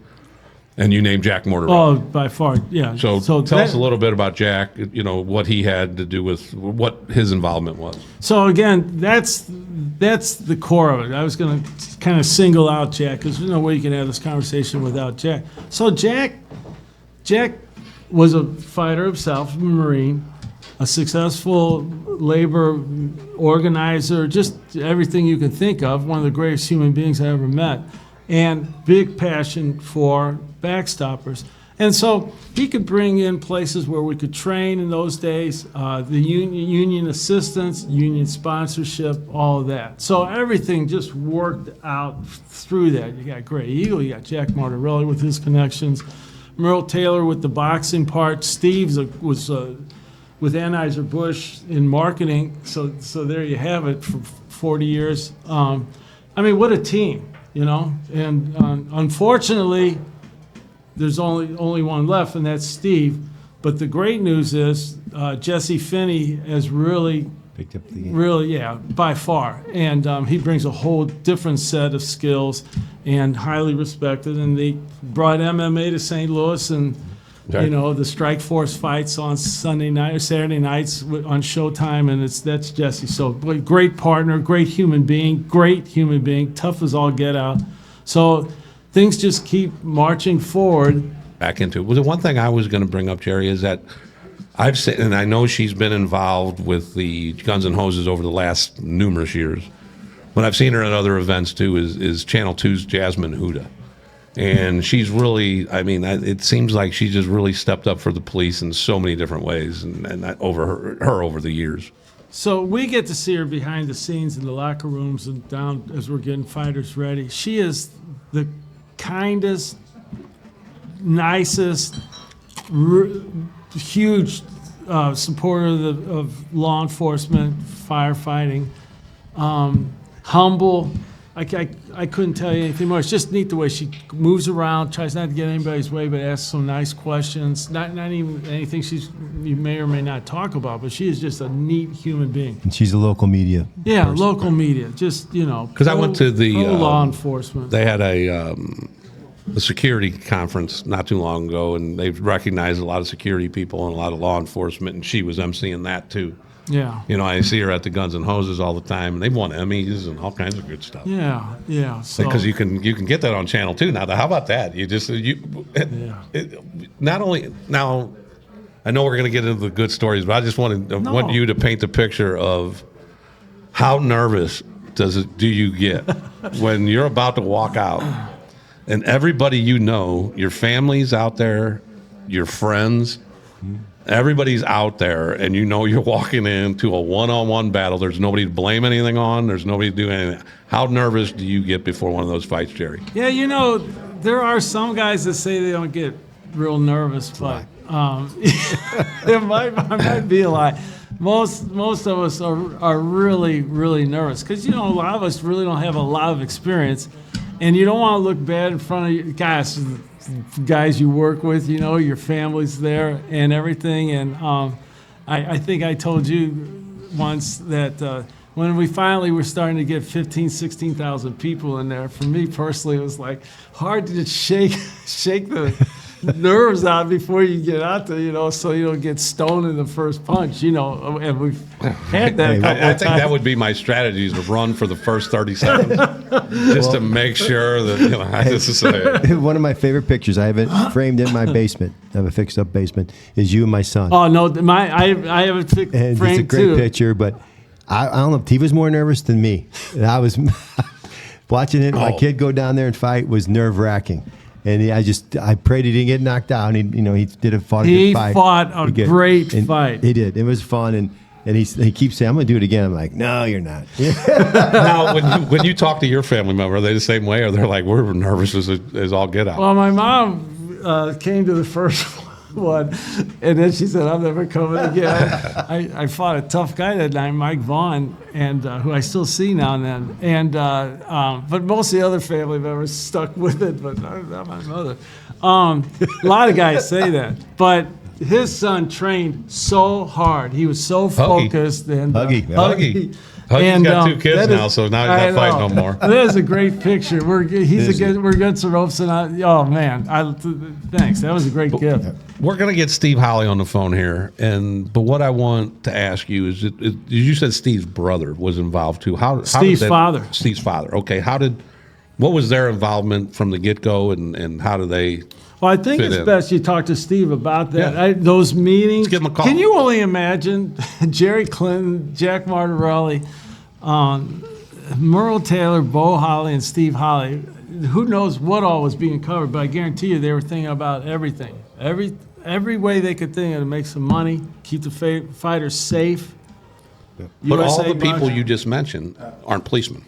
and you named Jack Mortarelli. Oh, by far, yeah. So tell us a little bit about Jack. You know what he had to do with what his involvement was. So again, that's the core of it. I was going to kind of single out Jack because there's no way you can have this conversation without Jack. So Jack was a fighter himself, a Marine, a successful labor organizer, just everything you can think of. One of the greatest human beings I ever met, and big passion for BackStoppers. And so he could bring in places where we could train in those days, the union assistance, union sponsorship, all of that. So everything just worked out through that. You got Gray Eagle, you got Jack Mortarelli with his connections, Merle Taylor with the boxing part. Steve was with Anheuser-Busch in marketing. So there you have it for 40 years. I mean, what a team, you know? And unfortunately, there's only one left, and that's Steve. But the great news is Jesse Finney has really Picked up the game. really, yeah, by far. And he brings a whole different set of skills and highly respected. And they brought MMA to St. Louis, and Okay. you know the Strike Force fights on Sunday night or Saturday nights on Showtime, and that's Jesse. So great partner, great human being, tough as all get out. So things just keep marching forward. Back into it. Well, the one thing I was going to bring up, Jerry, is that I've seen, and I know she's been involved with the Guns and Hoses over the last numerous years. But I've seen her at other events too. Is Channel 2's Jasmine Huda, and she's really. I mean, it seems like she just really stepped up for the police in so many different ways, and that over her over the years. So we get to see her behind the scenes in the locker rooms and down as we're getting fighters ready. She is the kindest, nicest, huge supporter of law enforcement, firefighting, humble. I couldn't tell you anything more. It's just neat the way she moves around, tries not to get anybody's way, but asks some nice questions. Not even anything you may or may not talk about, but she is just a neat human being. And she's a local media. Yeah, person. local media, just, you know. 'Cause I went to the, law enforcement. They had a security conference not too long ago, and they've recognized a lot of security people and a lot of law enforcement, and she was emceeing that too. Yeah. You know, I see her at the Guns and Hoses all the time, and they've won Emmys and all kinds of good stuff. Yeah. So, Because you can get that on Channel 2 now. How about that? Not only now. I know we're going to get into the good stories, but I just want you to paint the picture of how nervous do you get when you're about to walk out, and everybody you know, your family's out there, your friends. Everybody's out there, and you know you're walking into a one-on-one battle. There's nobody to blame anything on. There's nobody to do anything. How nervous do you get before one of those fights, Jerry? yeah, you know, there are some guys that say they don't get real nervous, but it might be a lie. Most of us are really, really nervous because, you know, a lot of us really don't have a lot of experience, and you don't want to look bad in front of you guys you work with, you know, your family's there and everything. And I think I told you once that when we finally were starting to get 16,000 people in there, for me personally, it was like hard to shake the nerves out before you get out there, you know, so you don't get stoned in the first punch, you know. And we've had that. I think that would be my strategy: is to run for the first 30 seconds, just to make sure that, you know, this is One of my favorite pictures, I have it framed in my basement. I have a fixed up basement. Is you and my son. Oh no, I have it framed And it's a great too. picture, but I don't know if he was more nervous than me. And I was watching it. My kid go down there and fight was nerve wracking. And I prayed he didn't get knocked out. He fought a good fight. He fought a great fight. He did. It was fun. And he keeps saying, I'm going to do it again. I'm like, no, you're not. Now, when you talk to your family member, are they the same way, or they're like, we're nervous as all get out? Well, my mom came to the first one, and then she said, I'm never coming again. I fought a tough guy that night, Mike Vaughn, and who I still see now and then. And but most of the other family members stuck with it, but not my mother. A lot of guys say that. But his son trained so hard. He was so focused. And Huggy. Huggy's And, got 2 kids that now, is- so now he's I not fighting know. no more. That is a great picture. We're against the ropes, and oh man, thanks. That was a great gift. We're going to get Steve Holley on the phone here, but what I want to ask you is, you said Steve's brother was involved too. How Steve's did father. Steve's father. Okay, what was their involvement from the get go, and how do they? Well, I think fit it's in? best you talk to Steve about that. Yeah. Those meetings. Let's give him a call. Can you only imagine Jerry Clinton, Jack Martirelli, Merle Taylor, Bo Holley, and Steve Holley? Who knows what all was being covered? But I guarantee you, they were thinking about everything, every way they could think of to make some money, keep the fighters safe. But all USA the people March- you just mentioned aren't policemen.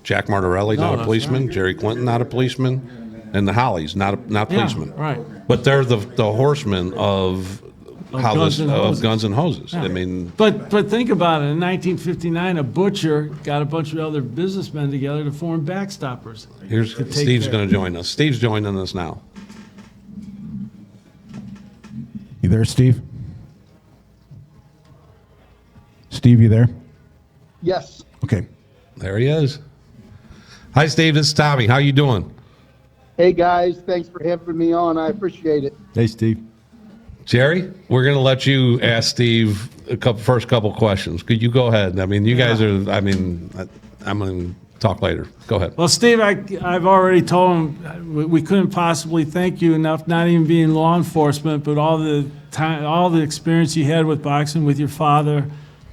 Jack Martirelli, No, not a that's policeman. right. Jerry Clinton, not a policeman. And the Hollies, not Yeah, policemen. right. But they're the horsemen of Guns and Hoses. Guns and Hoses. Yeah. I mean, But think about it. In 1959, a butcher got a bunch of other businessmen together to form BackStoppers. here's take Steve's care. going to join us. Steve's joining us now. You there, Steve? Steve, you there? Yes. Okay. There he is. Hi, Steve. This is Tommy. How you doing? Hey guys, thanks for having me on. I appreciate it. Hey, Steve. Jerry, we're going to let you ask Steve first couple questions. Could you go ahead? I mean, you guys are. I mean, I'm going to talk later. Go ahead. Well, Steve, I've already told him we couldn't possibly thank you enough, not even being law enforcement, but all the time, all the experience you had with boxing with your father,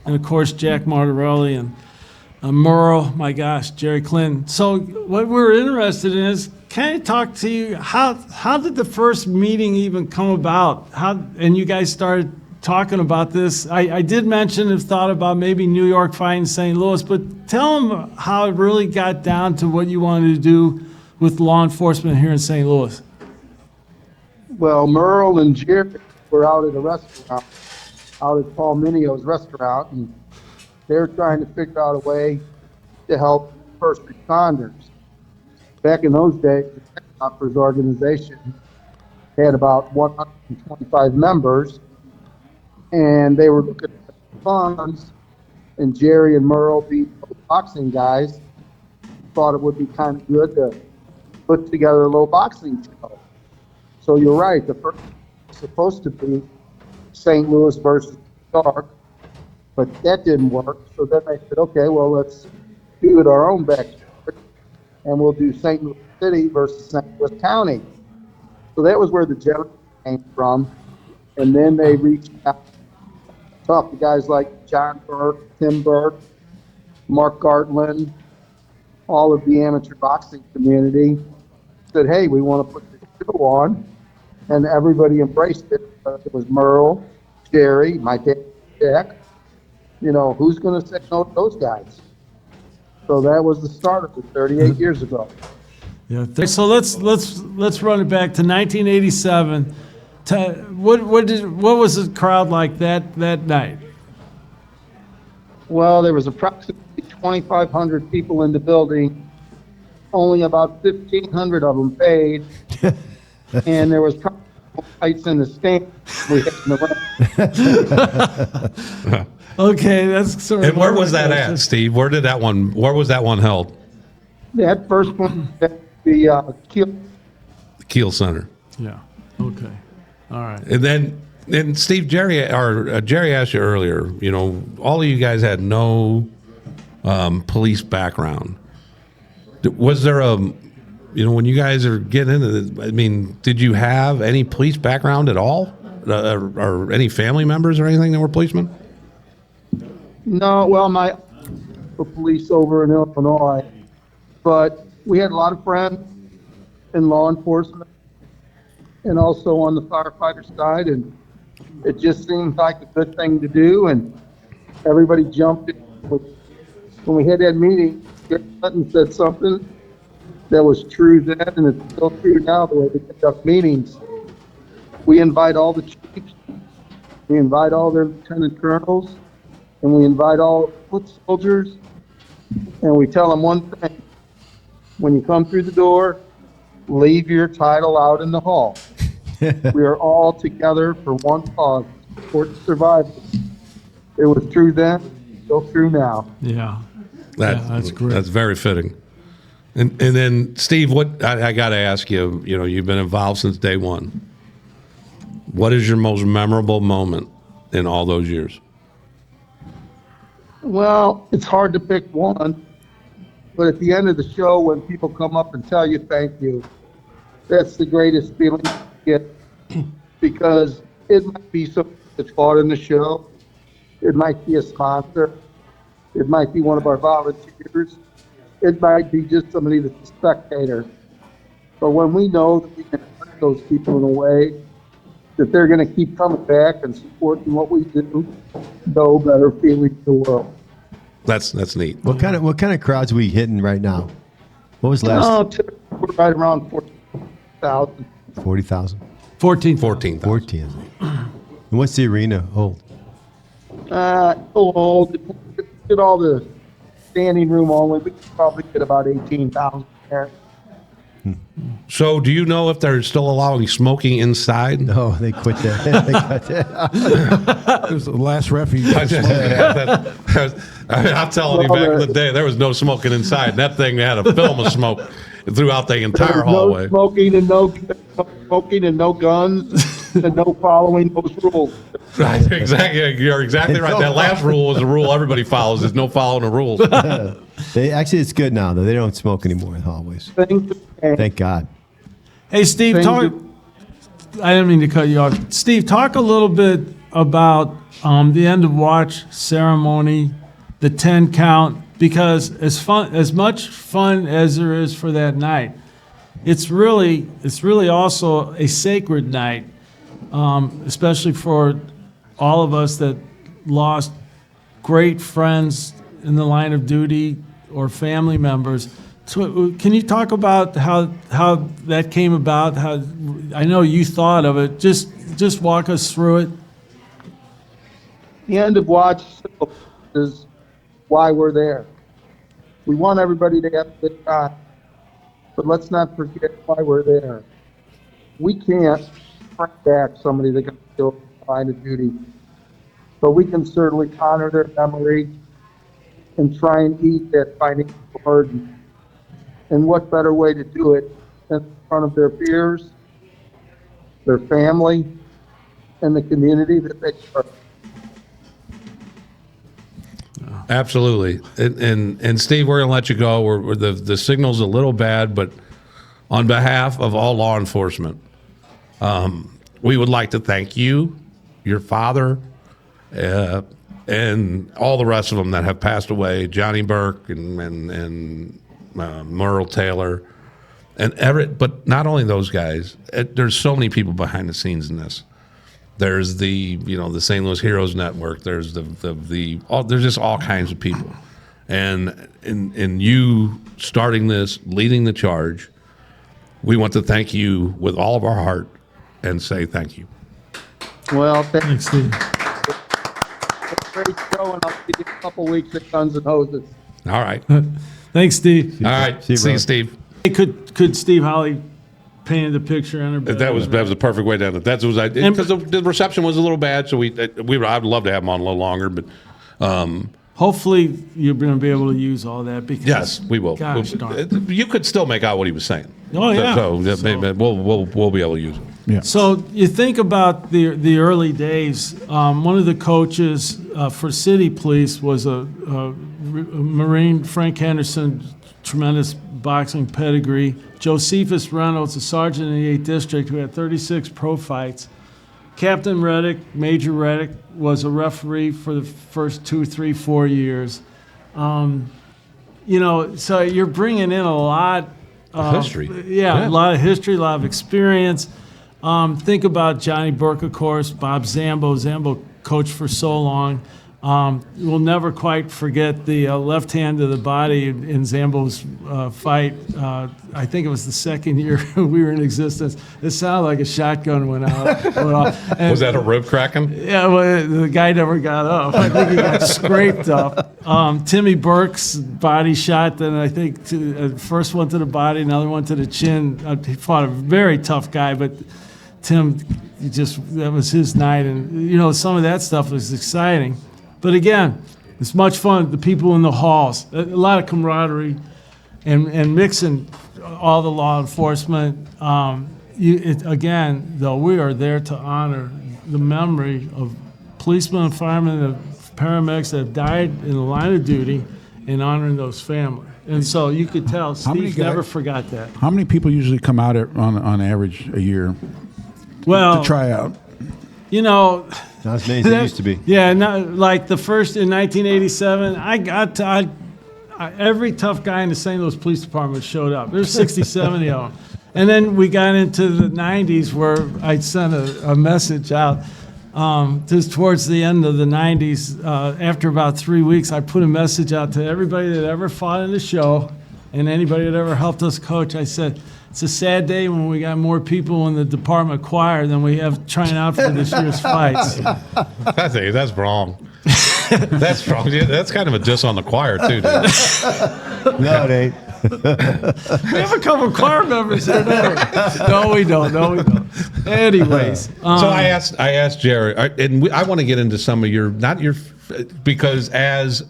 and of course Jack Martirelli and Merle. My gosh, Jerry Clinton. So what we're interested in is, can I talk to you? How did the first meeting even come about? And you guys started talking about this. I did mention and thought about maybe New York fighting St. Louis, but tell them how it really got down to what you wanted to do with law enforcement here in St. Louis. Well, Merle and Jerry were out at a restaurant, out at Paul Minio's restaurant, and they're trying to figure out a way to help first responders. Back in those days, the BackStoppers organization had about 125 members, and they were looking at funds, and Jerry and Merle, being boxing guys, thought it would be kind of good to put together a little boxing show. So you're right, the first was supposed to be St. Louis versus New York, but that didn't work. So then they said, okay, well, let's do it our own backyard, and we'll do St. Louis City versus St. Louis County. So that was where the general came from. And then they reached out, talked to guys like John Burke, Tim Burke, Mark Gartland, all of the amateur boxing community, said, hey, we want to put this show on. And everybody embraced it. It was Merle, Jerry, my dad, Jack. You know, who's going to say no to those guys? So that was the start of it 38 years ago. Yeah. So let's run it back to 1987. What was the crowd like that night? Well, there was approximately 2,500 people in the building. Only about 1,500 of them paid. And there was probably no fights in the stand. We had in the ring. Okay, that's sort of. And where was that at, Steve? Where was that one held? That first one, the Kiel. The Kiel Center. Yeah. Okay. All right. And Steve, Jerry asked you earlier, you know, all of you guys had no police background. Was there when you guys are getting into this, I mean, did you have any police background at all? Or any family members or anything that were policemen? No, well, my police over in Illinois, but we had a lot of friends in law enforcement and also on the firefighter side, and it just seemed like a good thing to do, and everybody jumped in. When we had that meeting, Gary Clinton said something that was true then, and it's still true now, the way we conduct meetings. We invite all the chiefs, we invite all their lieutenant colonels, and we invite all foot soldiers, and we tell them one thing: when you come through the door, leave your title out in the hall. We are all together for one cause, support survivors. It was true then, still true now. Yeah. That's great. That's very fitting. And then Steve, what I got to ask you, you've been involved since day one. What is your most memorable moment in all those years? Well, it's hard to pick one, but at the end of the show, when people come up and tell you thank you, that's the greatest feeling you get, because it might be something that's fought in the show, it might be a sponsor, it might be one of our volunteers, it might be just somebody that's a spectator. But when we know that we can hurt those people in a way that they're going to keep coming back and supporting what we do, no better feeling in the world. That's neat. What kind of crowds are we hitting right now? What was last? Oh, typically we're right around 40,000. 40,000. 14. 14. And what's the arena hold? Get all the standing room only, we could probably get about 18,000 there. So, do you know if they're still allowing smoking inside? No, they quit that. They cut that. It was the last refuge. I'm telling you, back in the day, there was no smoking inside. That thing had a film of smoke throughout the entire hallway. No smoking and no guns and no following those rules. Right, exactly. You're exactly right. That last rule was the rule everybody follows. There's no following the rules. It's good now though. They don't smoke anymore in hallways. Thank God. Hey, Steve, I didn't mean to cut you off. Steve, talk a little bit about the end of watch ceremony, the 10 count, because as much fun as there is for that night, it's really also a sacred night, especially for all of us that lost great friends in the line of duty or family members. So, can you talk about how that came about? How I know you thought of it. Just walk us through it. The end of watch is why we're there. We want everybody to have a good time, but let's not forget why we're there. We can't bring back somebody that got killed in the line of duty, but we can certainly honor their memory and try and ease that financial burden. And what better way to do it than in front of their peers, their family, and the community that they serve. Absolutely. And Steve, we're going to let you go. The signal's a little bad, but on behalf of all law enforcement, we would like to thank you, your father, and all the rest of them that have passed away, Johnny Burke and Merle Taylor, and Everett. But not only those guys, there's so many people behind the scenes in this. There's the St. Louis Heroes Network. There's there's just all kinds of people, and in you starting this, leading the charge, we want to thank you with all of our heart and say thank you. Well, Thanks, Steve. great show, and I'll see you in a couple weeks at Guns and Hoses. All right. Thanks, Steve. All right. See you, Steve. Hey, could Steve Holley paint the picture on her bed? That was a perfect way to end it. That was because the reception was a little bad, so I'd love to have him on a little longer, but hopefully you're going to be able to use all that. Because yes, we will. Gosh darn. You could still make out what he was saying. Oh yeah. So maybe we'll be able to use it. Yeah. So you think about the early days. One of the coaches for City Police was a Marine, Frank Henderson, tremendous boxing pedigree. Josephus Reynolds, a sergeant in the 8th District who had 36 pro fights. Captain Reddick, Major Reddick, was a referee for the first 2, 3, 4 years. So you're bringing in a lot of history. Yeah, a lot of history, a lot of experience. Think about Johnny Burke, of course, Bob Zambo. Zambo coached for so long. We'll never quite forget the left hand to the body in Zambo's fight. I think it was the second year we were in existence. It sounded like a shotgun went off. And, Was that a rib cracking? yeah, well, the guy never got up. I think he got scraped up. Timmy Burke's body shot, then I think first one to the body, another one to the chin. He fought a very tough guy, but Tim, that was his night, and some of that stuff was exciting. But again, it's much fun. The people in the halls, a lot of camaraderie, and mixing all the law enforcement. Again, though, we are there to honor the memory of policemen and firemen and paramedics that have died in the line of duty, and honoring those families. And so you could tell Steve never forgot that. How many people usually come out on average a year Well, to try out? Not as many as it used to be. Yeah, like the first in 1987, every tough guy in the St. Louis Police Department showed up. There's 60, 70 of them. And then we got into the 90s where I sent a message out. Just towards the end of the 90s, after about 3 weeks, I put a message out to everybody that ever fought in the show and anybody that ever helped us coach. I said, it's a sad day when we got more people in the department choir than we have trying out for this year's fights. That's wrong. That's wrong. Yeah, that's kind of a diss on the choir, too, dude. No, it ain't. We have a couple choir members here. No, we don't. Anyways. So I asked Jerry, and I want to get into some of because as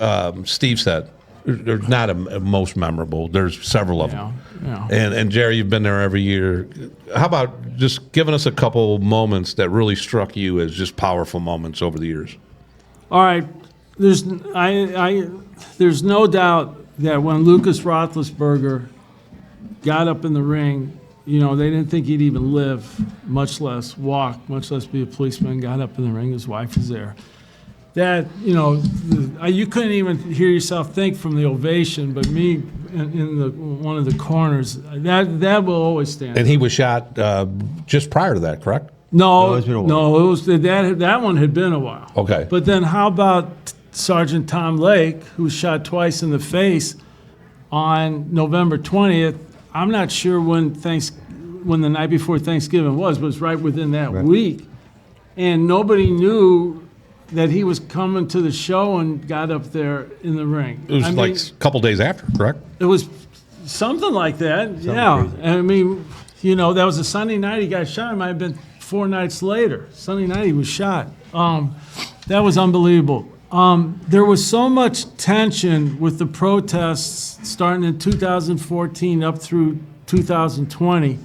Steve said, there's not a most memorable. There's several of them. Yeah. And Jerry, you've been there every year. How about just giving us a couple moments that really struck you as just powerful moments over the years? All right. There's no doubt that when Lucas Roethlisberger got up in the ring, they didn't think he'd even live, much less walk, much less be a policeman. Got up in the ring, his wife was there. That, you couldn't even hear yourself think from the ovation, but me in one of the corners, that will always stand. And he was shot just prior to that, correct? No, it's been a while. no, it was that one had been a while. Okay. But then how about Sergeant Tom Lake, who was shot twice in the face on November 20th? I'm not sure when the night before Thanksgiving was, but it was right within that week. And nobody knew that he was coming to the show and got up there in the ring. It was a couple days after, correct? It was something like that, yeah. crazy. I mean, that was a Sunday night he got shot. It might have been 4 nights later. Sunday night he was shot. That was unbelievable. There was so much tension with the protests starting in 2014 up through 2020.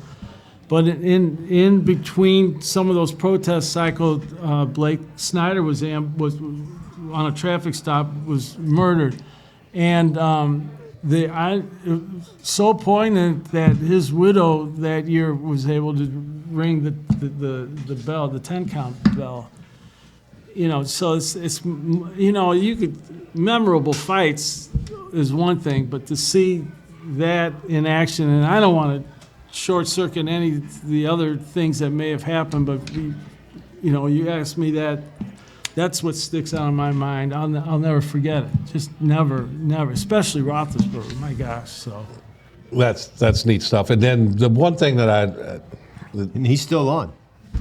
But in between some of those protest cycles, Blake Snyder was on a traffic stop, was murdered. And it was so poignant that his widow that year was able to ring the bell, the 10-count bell. So it's you could, memorable fights is one thing, but to see that in action, and I don't want to short circuit any of the other things that may have happened, but you asked me that, that's what sticks out in my mind. I'll never forget it. Just never, especially Roethlisberger. My gosh, so. That's neat stuff. And then the one thing that And he's still on.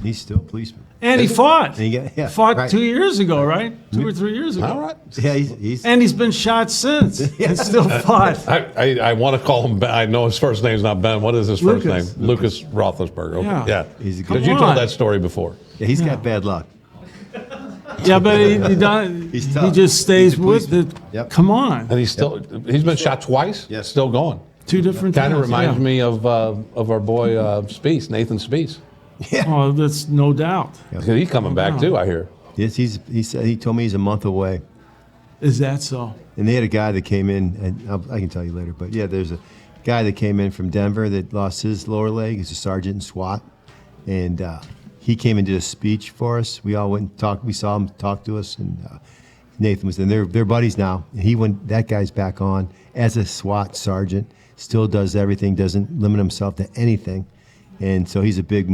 He's still a policeman. And he fought. And he fought right. 2 years ago, right? 2 or 3 years ago. all right. Yeah, he's And he's been shot since. And still fought. I want to call him Ben. I know his first name's not Ben. What is his first Lucas. name? Lucas Roethlisberger. Okay. Yeah. Yeah. He's a good- Because you Come told on. that story before. yeah, he's got bad luck. Yeah, but he He's tough. just stays He's a with it. policeman. Yep. Come on. And he's been shot twice. Yes. Still going. 2 different Kind times. of reminds yeah. me of our boy Speece, Nathan Speece. Oh, that's no doubt. He's coming back too, I hear. Yes, he told me he's a month away. Is that so? And they had a guy that came in, and I can tell you later, but yeah, there's a guy that came in from Denver that lost his lower leg. He's a sergeant in SWAT. And he came and did a speech for us. We all went and talked. We saw him talk to us, and Nathan was in. They're buddies now. And that guy's back on as a SWAT sergeant, still does everything, doesn't limit himself to anything. And so he's a big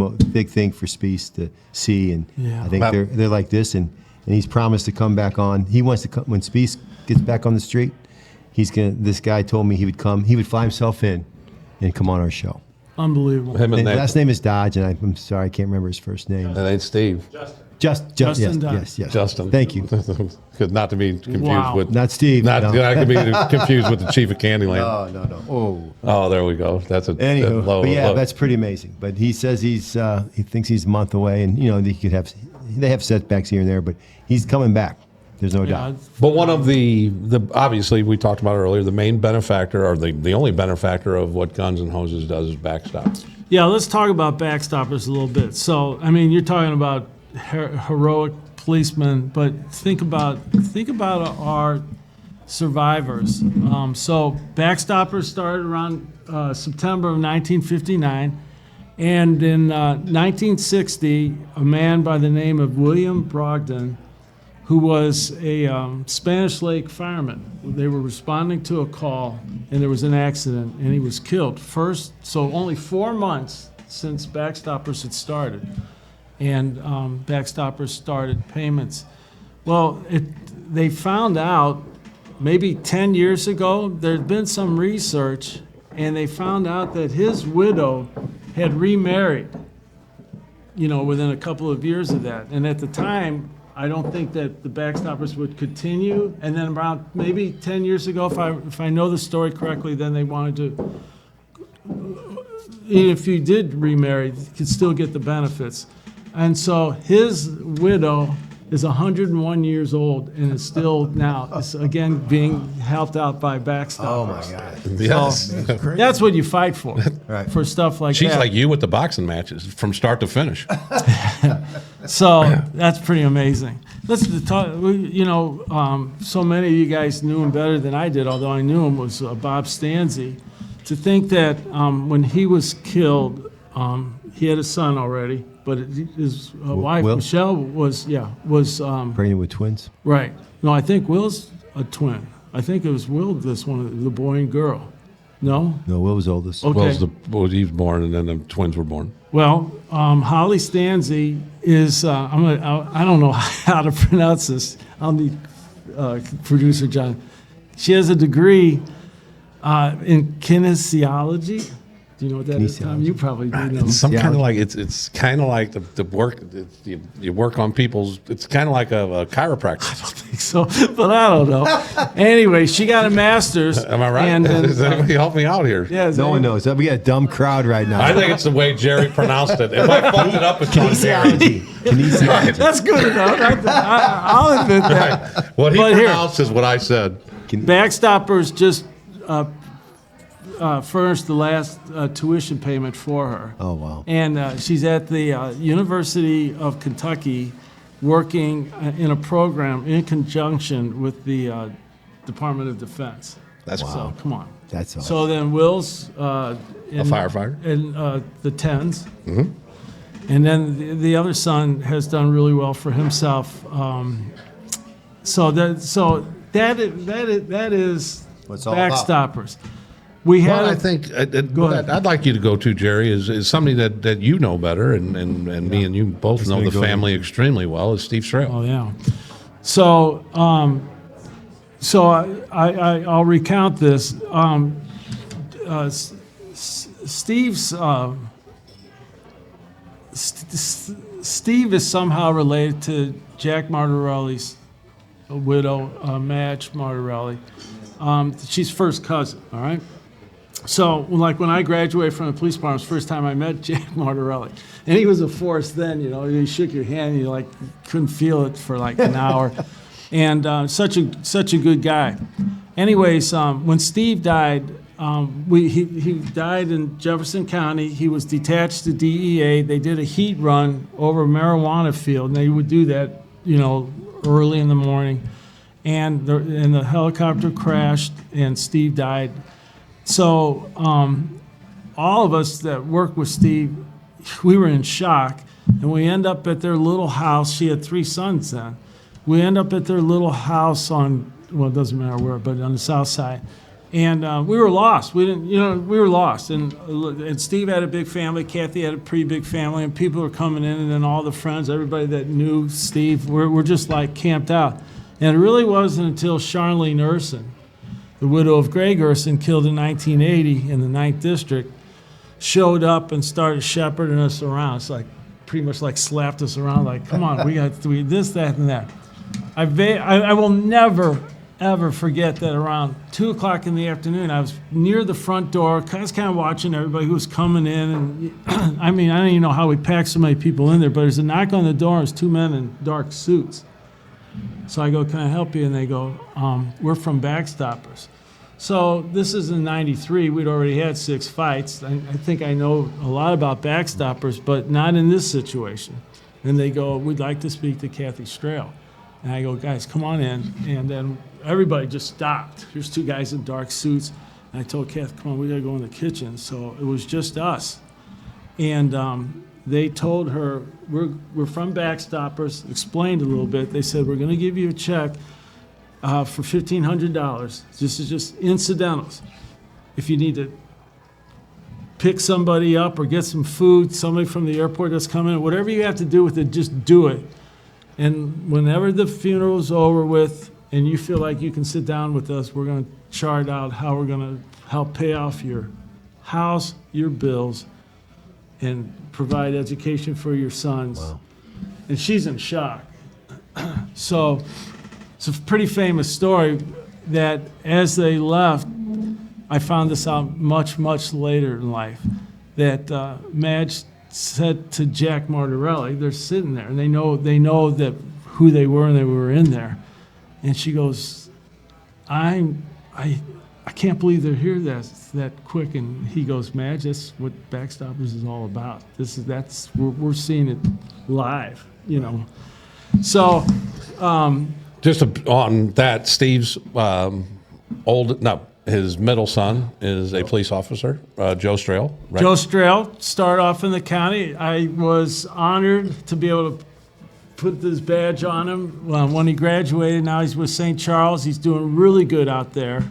thing for Speece to see. And Yeah. I think they're like this, and he's promised to come back on. He wants to come when Speece gets back on the street. This guy told me he would come. He would fly himself in and come on our show. Unbelievable. Him and His Nathan. last name is Dodge, and I'm sorry, I can't remember his first name. That ain't Steve. Justin died. yes. Justin. Thank you. Because not to be confused Wow. with Not Steve. Not, no. not to be confused with the chief of Candyland. No. Oh. Oh, there we go. That's a Anywho, low. but yeah, low. that's pretty amazing. But he says he thinks he's a month away, and they have setbacks here and there, but he's coming back. There's no doubt. But one of the obviously we talked about earlier, the main benefactor or the only benefactor of what Guns and Hoses does is BackStoppers. Yeah, let's talk about BackStoppers a little bit. So, I mean, you're talking about heroic policemen, but think about our survivors. So, BackStoppers started around September of 1959, and in 1960, a man by the name of William Brogdon, who was a Spanish Lake fireman. They were responding to a call, and there was an accident, and he was killed. So only 4 months since BackStoppers had started, and BackStoppers started payments. Well, they found out maybe 10 years ago, there'd been some research, and they found out that his widow had remarried, within a couple of years of that. And at the time, I don't think that the BackStoppers would continue. And then around maybe 10 years ago, if I know the story correctly, then they wanted to, even if you did remarry, you could still get the benefits. And so his widow is 101 years old and is still now, again, being helped out by BackStoppers. Oh my God. Yes. That's what you fight for, Right. for stuff like She's that. like you with the boxing matches from start to finish. So that's pretty amazing. Let's talk. So many of you guys knew him better than I did, although I knew him, was Bob Stanzi. To think that when he was killed, he had a son already, but his wife Will? Michelle was Pregnant with twins. right. No, I think Will's a twin. I think it was Will, this one, the boy and girl. No. No, Will was oldest. Okay. He was born, and then the twins were born. Well, Holly Stanzi is, I don't know how to pronounce this. I'll need producer John. She has a degree in kinesiology. Do you know what that is, Tom? You probably do know. It's some Yeah. kind of like it's kind of like the work you work on people's. It's kind of like a chiropractor. So, but I don't know. Anyway, she got a master's. Am I right? And then, Does anybody help me out here? yeah, No one knows. We got a dumb crowd right now. I think it's the way Jerry pronounced it. If I fucked it up, it's on Jerry. Kinesiology. Kinesiology. That's good enough. I'll admit that. What he But here- pronounced is what I said. BackStoppers just furnished the last tuition payment for her. Oh, wow. And she's at the University of Kentucky working in a program in conjunction with the Department of Defense. That's So, come on. That's all. So then Will's a firefighter? in the 10s. Mm-hmm. And then the other son has done really well for himself. So that is What it's all about. BackStoppers. We had Well, I think ahead. I'd like you to go to, Jerry, is somebody that you know better, and me and you both know gonna the go family extremely well, is Steve Strail. Oh yeah. So I'll recount this. Steve is somehow related to Jack Martorelli's widow, Madge Martorelli. She's first cousin. All right. So, like when I graduated from the police department, it was the first time I met Jack Martorelli, and he was a force then. He shook your hand, you couldn't feel it for like an hour, and such a good guy. Anyways, when Steve died, he died in Jefferson County. He was detached to DEA. They did a heat run over a marijuana field, and they would do that, early in the morning, and the helicopter crashed, and Steve died. So all of us that worked with Steve, we were in shock, and we end up at their little house. She had 3 sons then. We end up at their little house on, well, it doesn't matter where, but on the south side. And we were lost. We were lost. And Steve had a big family. Kathy had a pretty big family, and people were coming in, and then all the friends, everybody that knew Steve, we're just like camped out. And it really wasn't until Charlene Urson, the widow of Greg Urson, killed in 1980 in the 9th District, showed up and started shepherding us around. It's like, pretty much like slapped us around, like, come on, we got this, that, and that. I will never, ever forget that around 2 o'clock in the afternoon, I was near the front door. I was kind of watching everybody who was coming in. And I mean, I don't even know how we packed so many people in there, but there's a knock on the door. There's 2 men in dark suits. So I go, can I help you? And they go, we're from BackStoppers. So this is in '93. We'd already had 6 fights. I think I know a lot about BackStoppers, but not in this situation. And they go, we'd like to speak to Kathy Strahl. And I go, guys, come on in. And then everybody just stopped. Here's 2 guys in dark suits. And I told Kathy, come on, we got to go in the kitchen. So it was just us. And they told her, we're from BackStoppers, explained a little bit. They said, we're going to give you a check for $1,500. This is just incidentals. If you need to pick somebody up or get some food, somebody from the airport that's coming, whatever you have to do with it, just do it. And whenever the funeral's over with and you feel like you can sit down with us, we're going to chart out how we're going to help pay off your house, your bills, and provide education for your sons. Wow. And she's in shock. So it's a pretty famous story that as they left, I found this out much, much later in life, that Madge said to Jack Martorelli, they're sitting there, and they know that who they were, and they were in there. And she goes, I can't believe they're here that quick. And he goes, Madge, that's what BackStoppers is all about. We're seeing it live, you know. So, on that, Steve's his middle son is a police officer, Joe Strahl. Right? Joe Strahl started off in the county. I was honored to be able to put this badge on him when he graduated. Now he's with St. Charles. He's doing really good out there.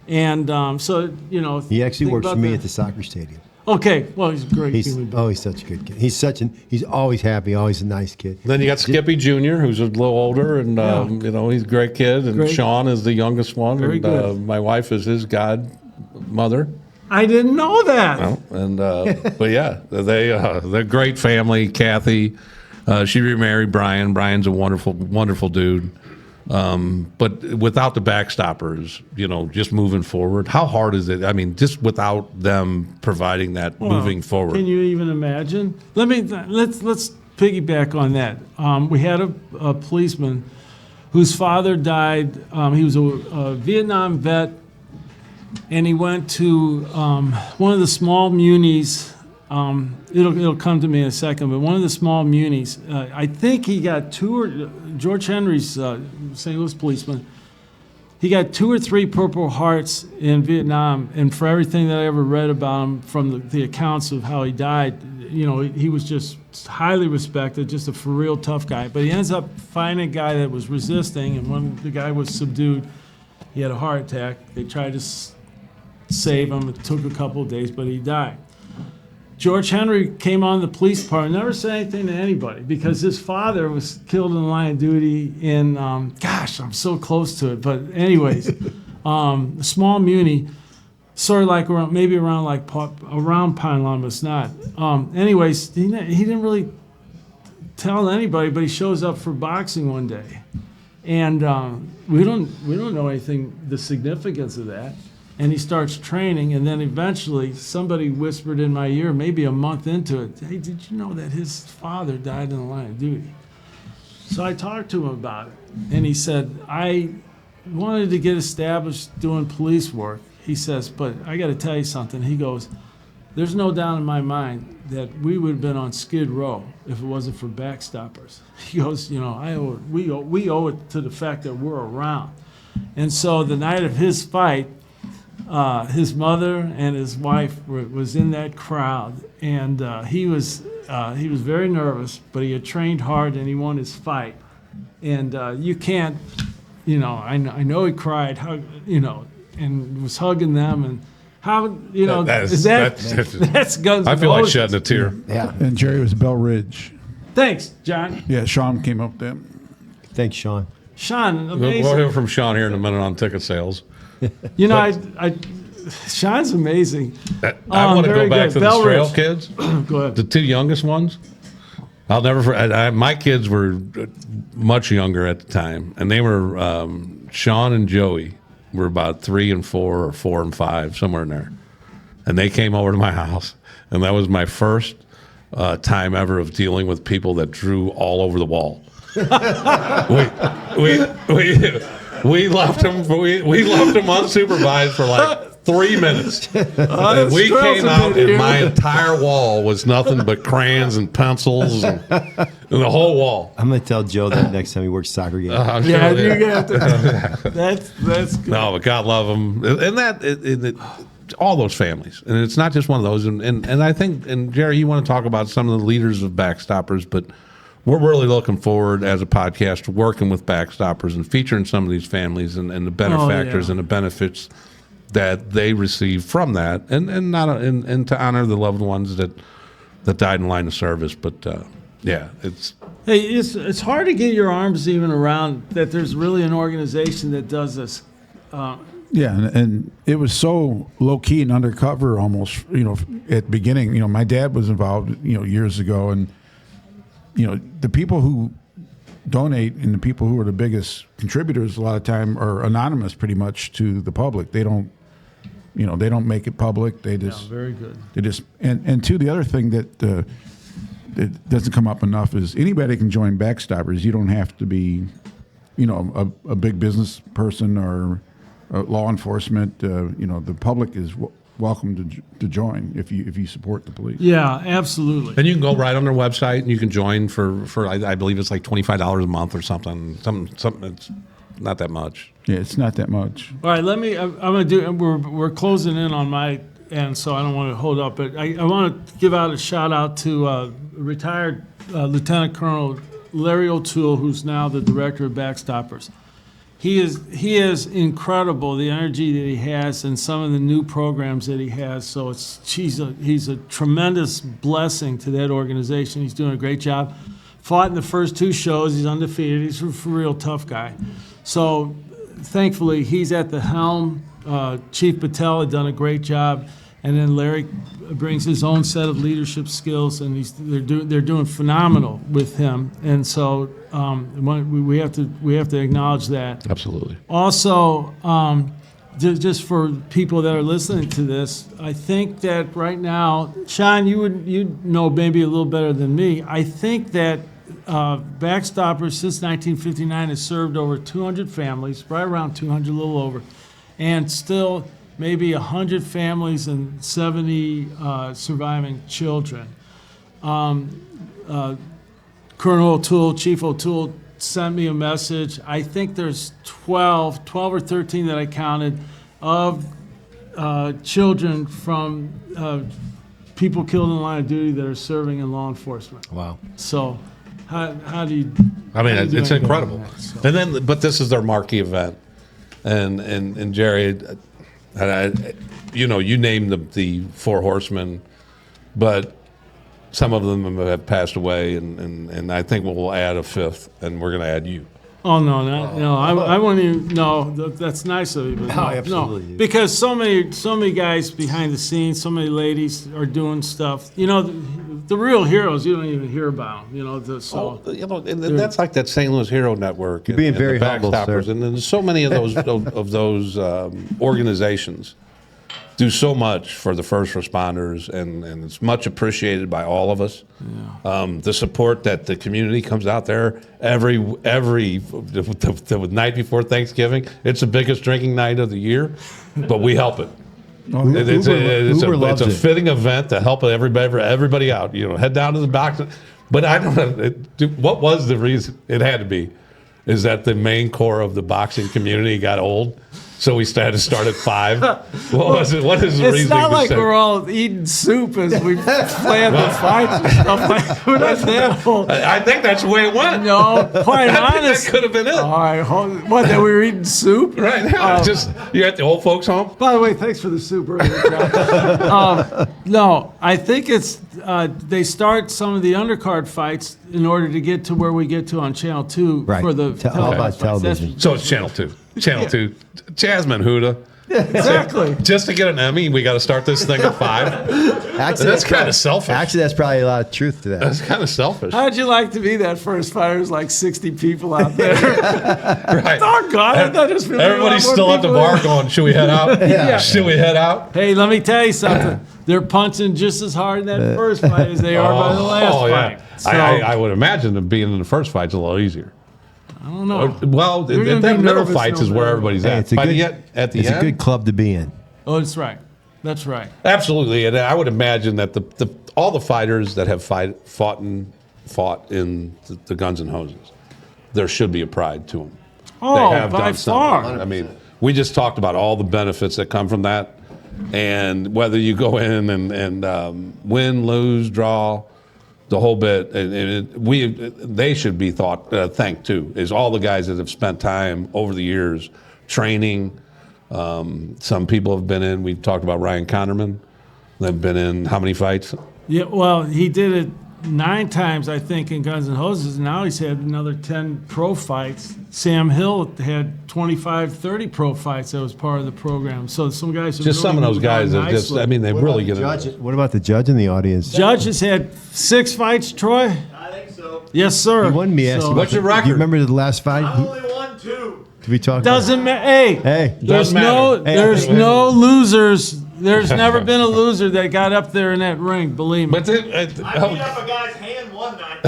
And so, you know. He actually works for me at the soccer stadium. Okay, well, he's a great human being. He's such a good kid. He's always happy, always a nice kid. Then you got Skippy Jr., who's a little older, and you know, he's a great kid. And Sean is the youngest one, Very and good. My wife is his godmother. I didn't know that. Well, and but yeah, they're a great family. Kathy, she remarried Brian. Brian's a wonderful, wonderful dude. But without the BackStoppers, you know, just moving forward, how hard is it? I mean, just without them providing that moving forward. Can you even imagine? Let's piggyback on that. We had a policeman whose father died. He was a Vietnam vet, and he went to one of the small munis. It'll come to me in a second, but one of the small munis, I think he got George Henry's St. Louis policeman, he got 2 or 3 Purple Hearts in Vietnam, and for everything that I ever read about him from the accounts of how he died, you know, he was just highly respected, just a for real tough guy. But he ends up finding a guy that was resisting, and when the guy was subdued, he had a heart attack. They tried to save him. It took a couple of days, but he died. George Henry came on the police department, never said anything to anybody because his father was killed in the line of duty in, gosh, I'm so close to it. But anyways, a small muni, sort of like around Pine Lawn, but it's not. Anyways, he didn't really tell anybody, but he shows up for boxing one day. And we don't know anything, the significance of that. And he starts training, and then eventually somebody whispered in my ear, maybe a month into it, hey, did you know that his father died in the line of duty? So I talked to him about it, and he said, I wanted to get established doing police work. He says, but I got to tell you something. He goes, there's no doubt in my mind that we would have been on Skid Row if it wasn't for BackStoppers. He goes, you know, we owe it to the fact that we're around. And so the night of his fight, his mother and his wife was in that crowd, and he was very nervous, but he had trained hard and he won his fight. And you can't, you know, I know he cried, you know, and was hugging them, and how, you know, that's Guns. I feel like shedding a tear. Yeah. And Jerry was Bell Ridge. Thanks, John. Yeah, Sean came up there. Thanks, Sean. Sean, amazing. We'll hear from Sean here in a minute on ticket sales. You know, Sean's amazing. I want to go back to the Strahl kids. Go ahead. The 2 youngest ones. I'll never forget. My kids were much younger at the time, and they were Sean and Joey were about 3 and 4 or 4 and 5, somewhere in there. And they came over to my house, and that was my first time ever of dealing with people that drew all over the wall. we left them unsupervised for like 3 minutes. And we came out, and my entire wall was nothing but crayons and pencils and the whole wall. I'm going to tell Joe that next time he works soccer game. I'm Yeah, sure you're they- gonna have to. That's good. No, but God love them, and all those families, and it's not just one of those. And I think, and Jerry, you want to talk about some of the leaders of BackStoppers, but we're really looking forward as a podcast to working with BackStoppers and featuring some of these families and the benefactors and the benefits that they receive from that, and to honor the loved ones that died in line of service. But yeah, it's. Hey, it's hard to get your arms even around that there's really an organization that does this. Yeah, and it was so low key and undercover almost. At the beginning, my dad was involved, years ago, and the people who donate and the people who are the biggest contributors a lot of time are anonymous, pretty much, to the public. They don't, they don't make it public. They just Very good. They just and two, the other thing that it doesn't come up enough is anybody can join BackStoppers. You don't have to be, a big business person or law enforcement. The public is welcome to join if you support the police. Yeah, absolutely. And you can go right on their website and you can join for I believe it's like $25 a month or something. Something that's not that much. Yeah, it's not that much. All right, I'm going to do. We're closing in on my end, so I don't want to hold up. But I want to give out a shout out to retired Lieutenant Colonel Larry O'Toole, who's now the director of BackStoppers. He is incredible, the energy that he has and some of the new programs that he has. So he's a tremendous blessing to that organization. He's doing a great job. Fought in the first 2 shows. He's undefeated. He's a real tough guy. So thankfully, he's at the helm. Chief Patel had done a great job. And then Larry brings his own set of leadership skills, and they're doing phenomenal with him. And so we have to acknowledge that. Absolutely. Also, just for people that are listening to this, I think that right now, Sean, you know maybe a little better than me. I think that BackStoppers since 1959 has served over 200 families, right around 200, a little over, and still maybe 100 families and 70 surviving children. Colonel O'Toole, Chief O'Toole, sent me a message. I think there's 12 or 13 that I counted of children from people killed in the line of duty that are serving in law enforcement. Wow. So how do you? I mean, how do you it's do incredible. that, so? And then, but this is their marquee event, and Jerry, you named the 4 horsemen, but some of them have passed away, and I think we'll add a 5th, and we're going to add you. Oh no! I won't even. No, that's nice of you, but no, absolutely. no, because so many guys behind the scenes, so many ladies are doing stuff. The real heroes you don't even hear about. And that's like that St. Louis Hero Network. You're being and very the humble, BackStoppers, sir. and there's so many of those organizations do so much for the first responders, and it's much appreciated by all of us. Yeah. The support that the community comes out there every the night before Thanksgiving. It's the biggest drinking night of the year, but we help it. It's a fitting event to help everybody out. Head down to the box. But I don't know what was the reason. It had to be is that the main core of the boxing community got old. So we had to start at 5. What was it? What is the reason? It's not like we're all eating soup as we plan the fights and stuff like that. We're not that old. I think that's the way it went. No, quite honest. That could have been it. All right, that we were eating soup? Right now, you're at the old folks' home. By the way, thanks for the soup earlier, John. No, I think it's they start some of the undercard fights in order to get to where we get to on Channel 2 Right. for the All about television fights. television. So it's Channel 2. Channel 2. Jasmine Huda. Exactly. Just to get an Emmy, we got to start this thing at 5. Actually, That's kind of selfish. Actually, that's probably a lot of truth to that. That's kind of selfish. How'd you like to be that first fire? There's like 60 people out there. Right. Doggone it. That just feels like a lot Everybody's more still at the people bar there. going, should we head out? Yeah. Should we head out? Hey, let me tell you something. They're punching just as hard in that first fight as they are by the last fight. So, I would imagine that being in the first fight's a little easier. I don't know. Well, You're gonna the be middle nervous fights no is where matter. everybody's Hey, at. it's a By good, at the it's end, a good club to be in. Oh, that's right. That's right. absolutely. And I would imagine that all the fighters that have fought in the Guns and Hoses, there should be a pride to them. Oh, They have by done far. something. I mean, we just talked about all the benefits that come from that, and whether you go in and win, lose, draw, the whole bit, they should be thanked too. Is all the guys that have spent time over the years training. Some people have been in. We've talked about Ryan Connerman. They've been in how many fights? Yeah, well, he did it 9 times, I think, in Guns N' Hoses. Now he's had another 10 pro fights. Sam Hill had 25, 30 pro fights that was part of the program. So some guys have Just really some of those moved on guys have just. nicely. I mean, they really get it. What about the judge in the audience? Judge has had 6 fights, Troy? I think so. Yes, sir. He wanted me to ask you. What's your Do record? you remember the last fight? I only won 2. Did we talk? Doesn't matter. Hey, Hey, there's Doesn't matter. there's no losers. There's never been a loser that got up there in that ring. Believe me. But I beat up a guy's hand one night.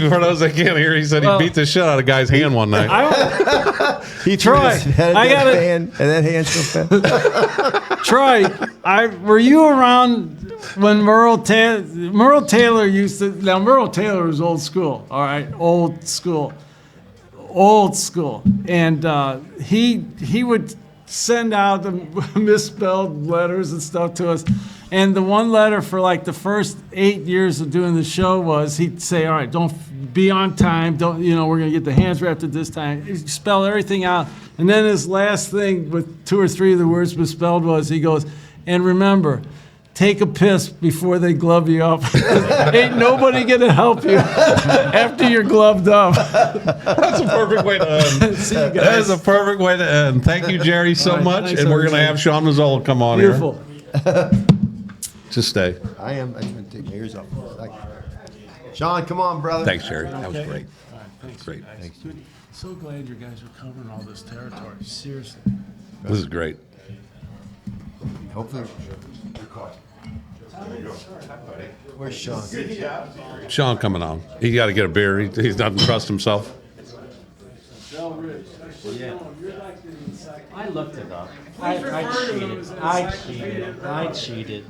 for those that can't hear, he said he beat the shit out of a guy's hand one night. he Troy, his head I at that gotta- hand, and that hand so fast. Troy, were you around when Merle Taylor used to? Now Merle Taylor was old school. All right, old school, and he would send out the misspelled letters and stuff to us. And the one letter for like the first 8 years of doing the show was he'd say, all right, don't be on time. Don't, we're going to get the hands wrapped at this time. He'd spell everything out. And then his last thing with 2 or 3 of the words misspelled was he goes, and remember, take a piss before they glove you up. Ain't nobody going to help you after you're gloved up. That's a perfect way to end. See you guys. That is a perfect way to end. Thank you, Jerry, so All right, much. thanks, And we're going to everybody. have Sean Mazzola come on Beautiful. here. Just stay. I am. I'm going to take my ears off. for a second. Sean, come on, brother. Thanks, Jerry. That was great. Thanks, Great. Thanks, dude. So glad you guys are covering all this territory. Seriously. This is great. Hopefully. Where's Sean? Sean coming on. He got to get a beer. He doesn't trust himself. I looked it up. I cheated.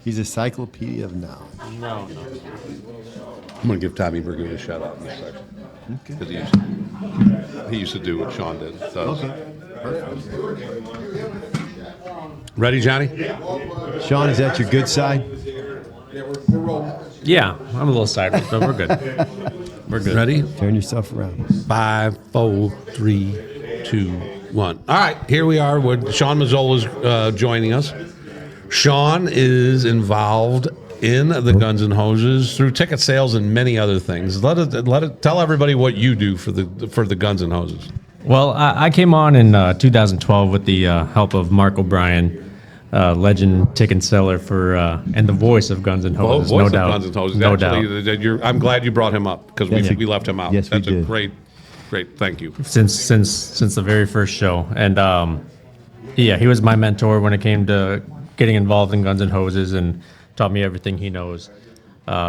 He's a encyclopedia of now. No. I'm going to give Tommy Burgoon a shout out in a second. Okay. Because he used to do what Sean did. Does. Ready, Johnny? Sean, is that your good side? Yeah, I'm a little sideways, but we're good. We're good. Ready? Turn yourself around. 5, 4, 3, 2, 1. All right, here we are. Sean Mazzola's joining us. Sean is involved in the Guns and Hoses through ticket sales and many other things. Tell everybody what you do for the Guns and Hoses. Well, I came on in 2012 with the help of Mark O'Brien, legend ticket seller for and the voice of Guns and Hoses, Voice no of doubt. Guns and Hoses. No Actually, doubt. I'm glad you brought him up because we left him out. Yes, we That's a did. great. Thank you. Since the very first show, and he was my mentor when it came to getting involved in Guns and Hoses and taught me everything he knows.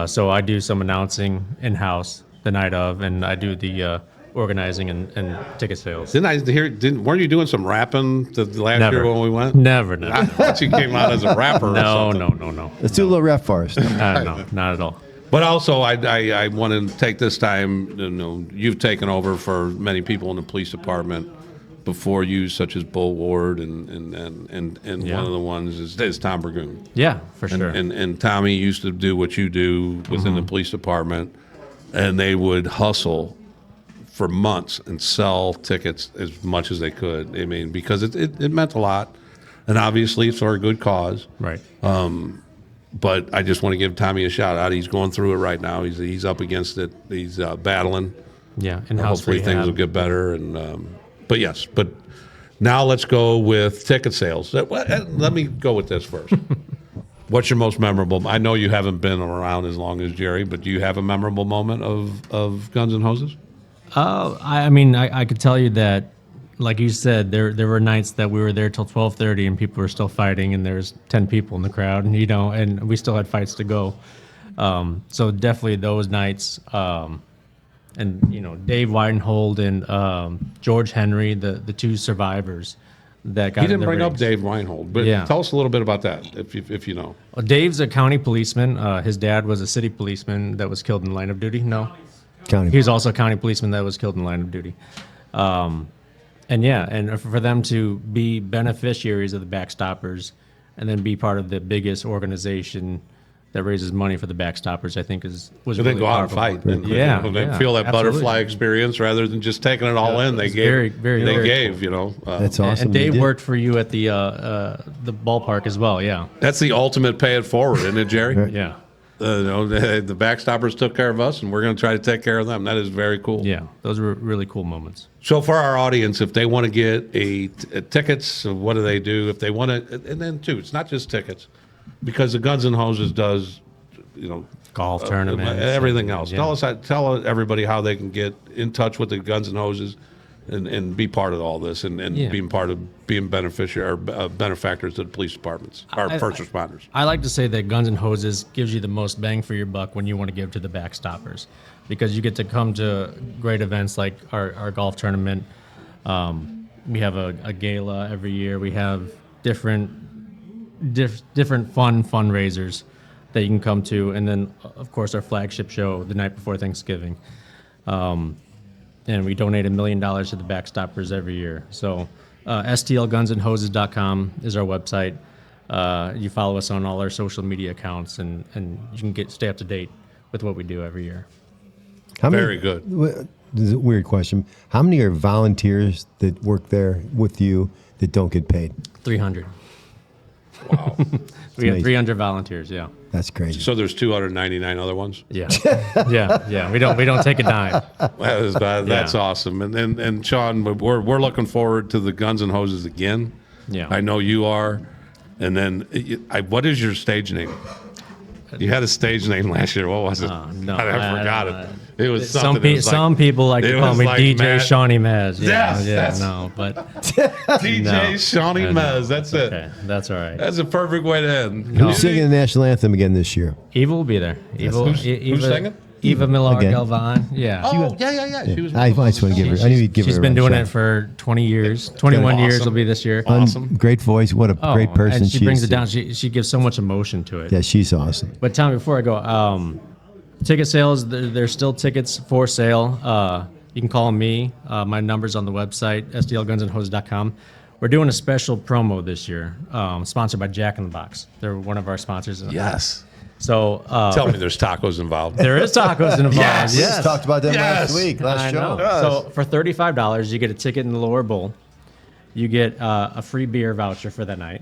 So I do some announcing in house the night of, and I do the organizing and ticket sales. Didn't I hear? Weren't you doing some rapping the last Never. year when we went? Never. I thought you came out as a rapper. No, or something. no. Let's do a little rap for us. No, not at all. But also, I want to take this time. You've taken over for many people in the police department before you, such as Bull Ward, and one of the ones is Tom Burgoon. Yeah, for sure. And Tommy used to do what you do within the police department, and they would hustle for months and sell tickets as much as they could. I mean, because it meant a lot, and obviously it's for a good cause. Right. But I just want to give Tommy a shout out. He's going through it right now. He's up against it. He's battling. Yeah, in-house Hopefully things rehab. will get better. And but Now let's go with ticket sales. Let me go with this first. What's your most memorable? I know you haven't been around as long as Jerry, but do you have a memorable moment of Guns N' Hoses? I mean, I could tell you that, like you said, there were nights that we were there till 12:30 and people were still fighting, and there's 10 people in the crowd, and and we still had fights to go. So definitely those nights. And Dave Weinhold and George Henry, the two survivors that got. He didn't in the bring up rings. Dave Weinhold, but tell us a little bit about that, if you know. Well, Dave's a county policeman. His dad was a city policeman that was killed in the line of duty. No, County. he was also a county policeman that was killed in the line of duty. And for them to be beneficiaries of the BackStoppers, and then be part of the biggest organization that raises money for the BackStoppers, I think was So really they go out and powerful. fight. And, Yeah, they yeah, feel that absolutely. butterfly experience rather than just taking it all in. They it's gave. very, they very gave. That's awesome. And They Dave did. worked for you at the ballpark as well. Yeah, That's the ultimate pay it forward, isn't it, Jerry? yeah, The BackStoppers took care of us, and we're going to try to take care of them. That is very cool. yeah. Those were really cool moments. So for our audience, if they want to get tickets, what do they do? If they want to, and then too, it's not just tickets, because the Guns N' Hoses does, Golf tournaments, everything else. yeah. Tell everybody how they can get in touch with the Guns N' Hoses and be part of all this and Yeah. being beneficiary or benefactors to the police departments, our first responders. I like to say that Guns N' Hoses gives you the most bang for your buck when you want to give to the BackStoppers, because you get to come to great events like our golf tournament. We have a gala every year. We have different fun fundraisers that you can come to, and then of course our flagship show the night before Thanksgiving. And we donate $1 million to the BackStoppers every year. So stlgunsandhoses.com is our website. You follow us on all our social media accounts, and you can stay up to date with what we do every year. Very good. This is a weird question. How many are volunteers that work there with you that don't get paid? 300. Wow. We have amazing. 300 volunteers. Yeah. That's crazy. So there's 299 other ones. Yeah. yeah. We don't take a dime. That's Yeah. awesome. And Sean, we're looking forward to the Guns N' Hoses again. Yeah. I know you are. And then, what is your stage name? You had a stage name last year. What was it? No, I forgot it. It was Some, something. It was like- some people like to it call was me like DJ Matt- Shawnee Maz. Yeah, Yes, yeah, that's- no, but DJ No. Shawnee I know. Mez. That's it. okay, that's all right. That's a perfect way to end. Who's singing the national anthem again this year? Eva will be there. Eva, Who's singing? Eva Millar Again. Galvan. Yeah. Oh, yeah. She was. I just want to give her. I knew you'd give her. She's a been doing shot. it for 20 years. 21 years Awesome. will be this year. Awesome. Great voice. What a great person and she brings is. it down. She gives so much emotion to it. Yeah, she's awesome. But Tommy, before I go, ticket sales, there's still tickets for sale. You can call me. My number's on the website, stlgunsandhoses.com. We're doing a special promo this year, sponsored by Jack in the Box. They're one of our sponsors. Yes. So Tell me there's tacos involved. there is tacos involved. Yes. We just talked about that Yes. last week, last I show. know. So for $35, you get a ticket in the lower bowl. You get a free beer voucher for that night.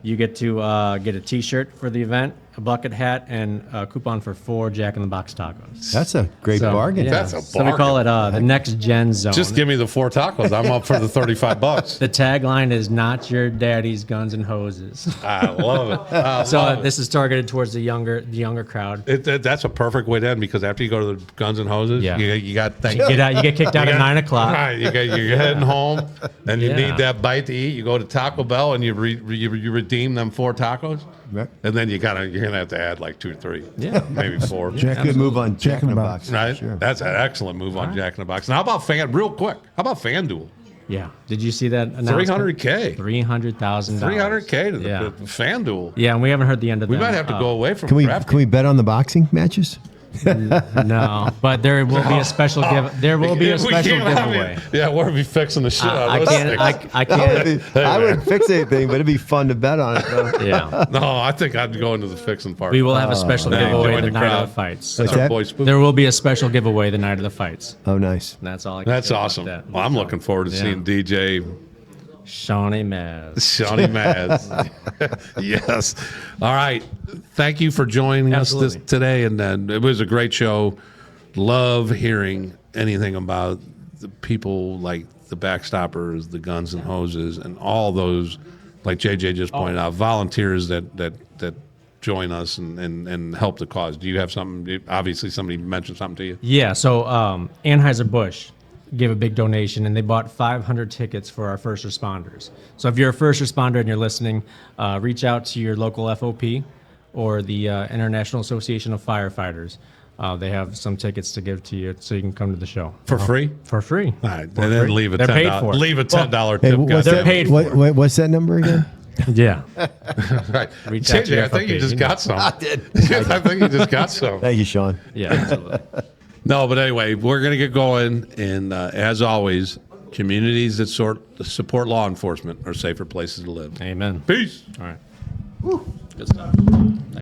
You get to get a T-shirt for the event, a bucket hat, and a coupon for 4 Jack in the Box tacos. That's a great bargain. Yeah. That's a So we call it the Next Gen Zone. Just give me the 4 tacos. I'm up for the $35. The tagline is "Not your daddy's Guns and Hoses." I love it. I So love it. this is targeted towards the younger crowd. That's a perfect way to end, because after you go to the Guns N' Hoses, Yeah. you got You get out. You get kicked out at 9 o'clock. Right, you're heading home, and you Yeah. need that bite to eat. You go to Taco Bell and you redeem them 4 tacos, Right. and then you're gonna have to add like 2 or 3, Yeah. maybe 4. Good move on Jack in the Box. Right, Sure. that's an excellent move on Jack in the Box. Now, how about real quick? How about FanDuel? Yeah. Did you see that announcement? $300K. $300,000. $300K to the Yeah. FanDuel. Yeah, and we haven't heard the end of We them. might have to go away from Can we DraftKings. bet on the boxing matches? No, but there will be a special There will be a We special can't have giveaway. it. Yeah, we'll be fixing the shit out I of those can't. things. I I can't. wouldn't fix anything, but it'd be fun to bet on it. Though. Yeah. No, I think I'd go into the fixing part. We will have a special Yeah, giveaway join the the night crowd. of the fights. What's Our that? boy Spook. There will be a special giveaway the night of the fights. Oh, nice. And that's all I can That's say about awesome. that. Well, I'm looking forward to Yeah. seeing DJ Shawnee Maz. Shawnee Mads. Yes. All right. Thank you for joining Absolutely. us today. And it was a great show. Love hearing anything about the people like the BackStoppers, the Guns and Hoses, and all those, like JJ just pointed out, volunteers that join us and help the cause. Do you have something? Obviously, somebody mentioned something to you. Yeah, so Anheuser-Busch gave a big donation, and they bought 500 tickets for our first responders. So if you're a first responder and you're listening, reach out to your local FOP or the International Association of Firefighters. They have some tickets to give to you so you can come to the show. For free? For free. All right, and then leave a They're paid $10 for it. leave a $10 Hey, tip. what's goddamn. They're paid for it. What's that number again? Yeah. Right. Reach out to JJ, your I think you FOP, just you got know. some. I did. I think you just got some. Thank you, Sean. Yeah, absolutely. No, but anyway, we're going to get going. And as always, communities that support law enforcement are safer places to live. Amen. Peace. All right. Good stuff.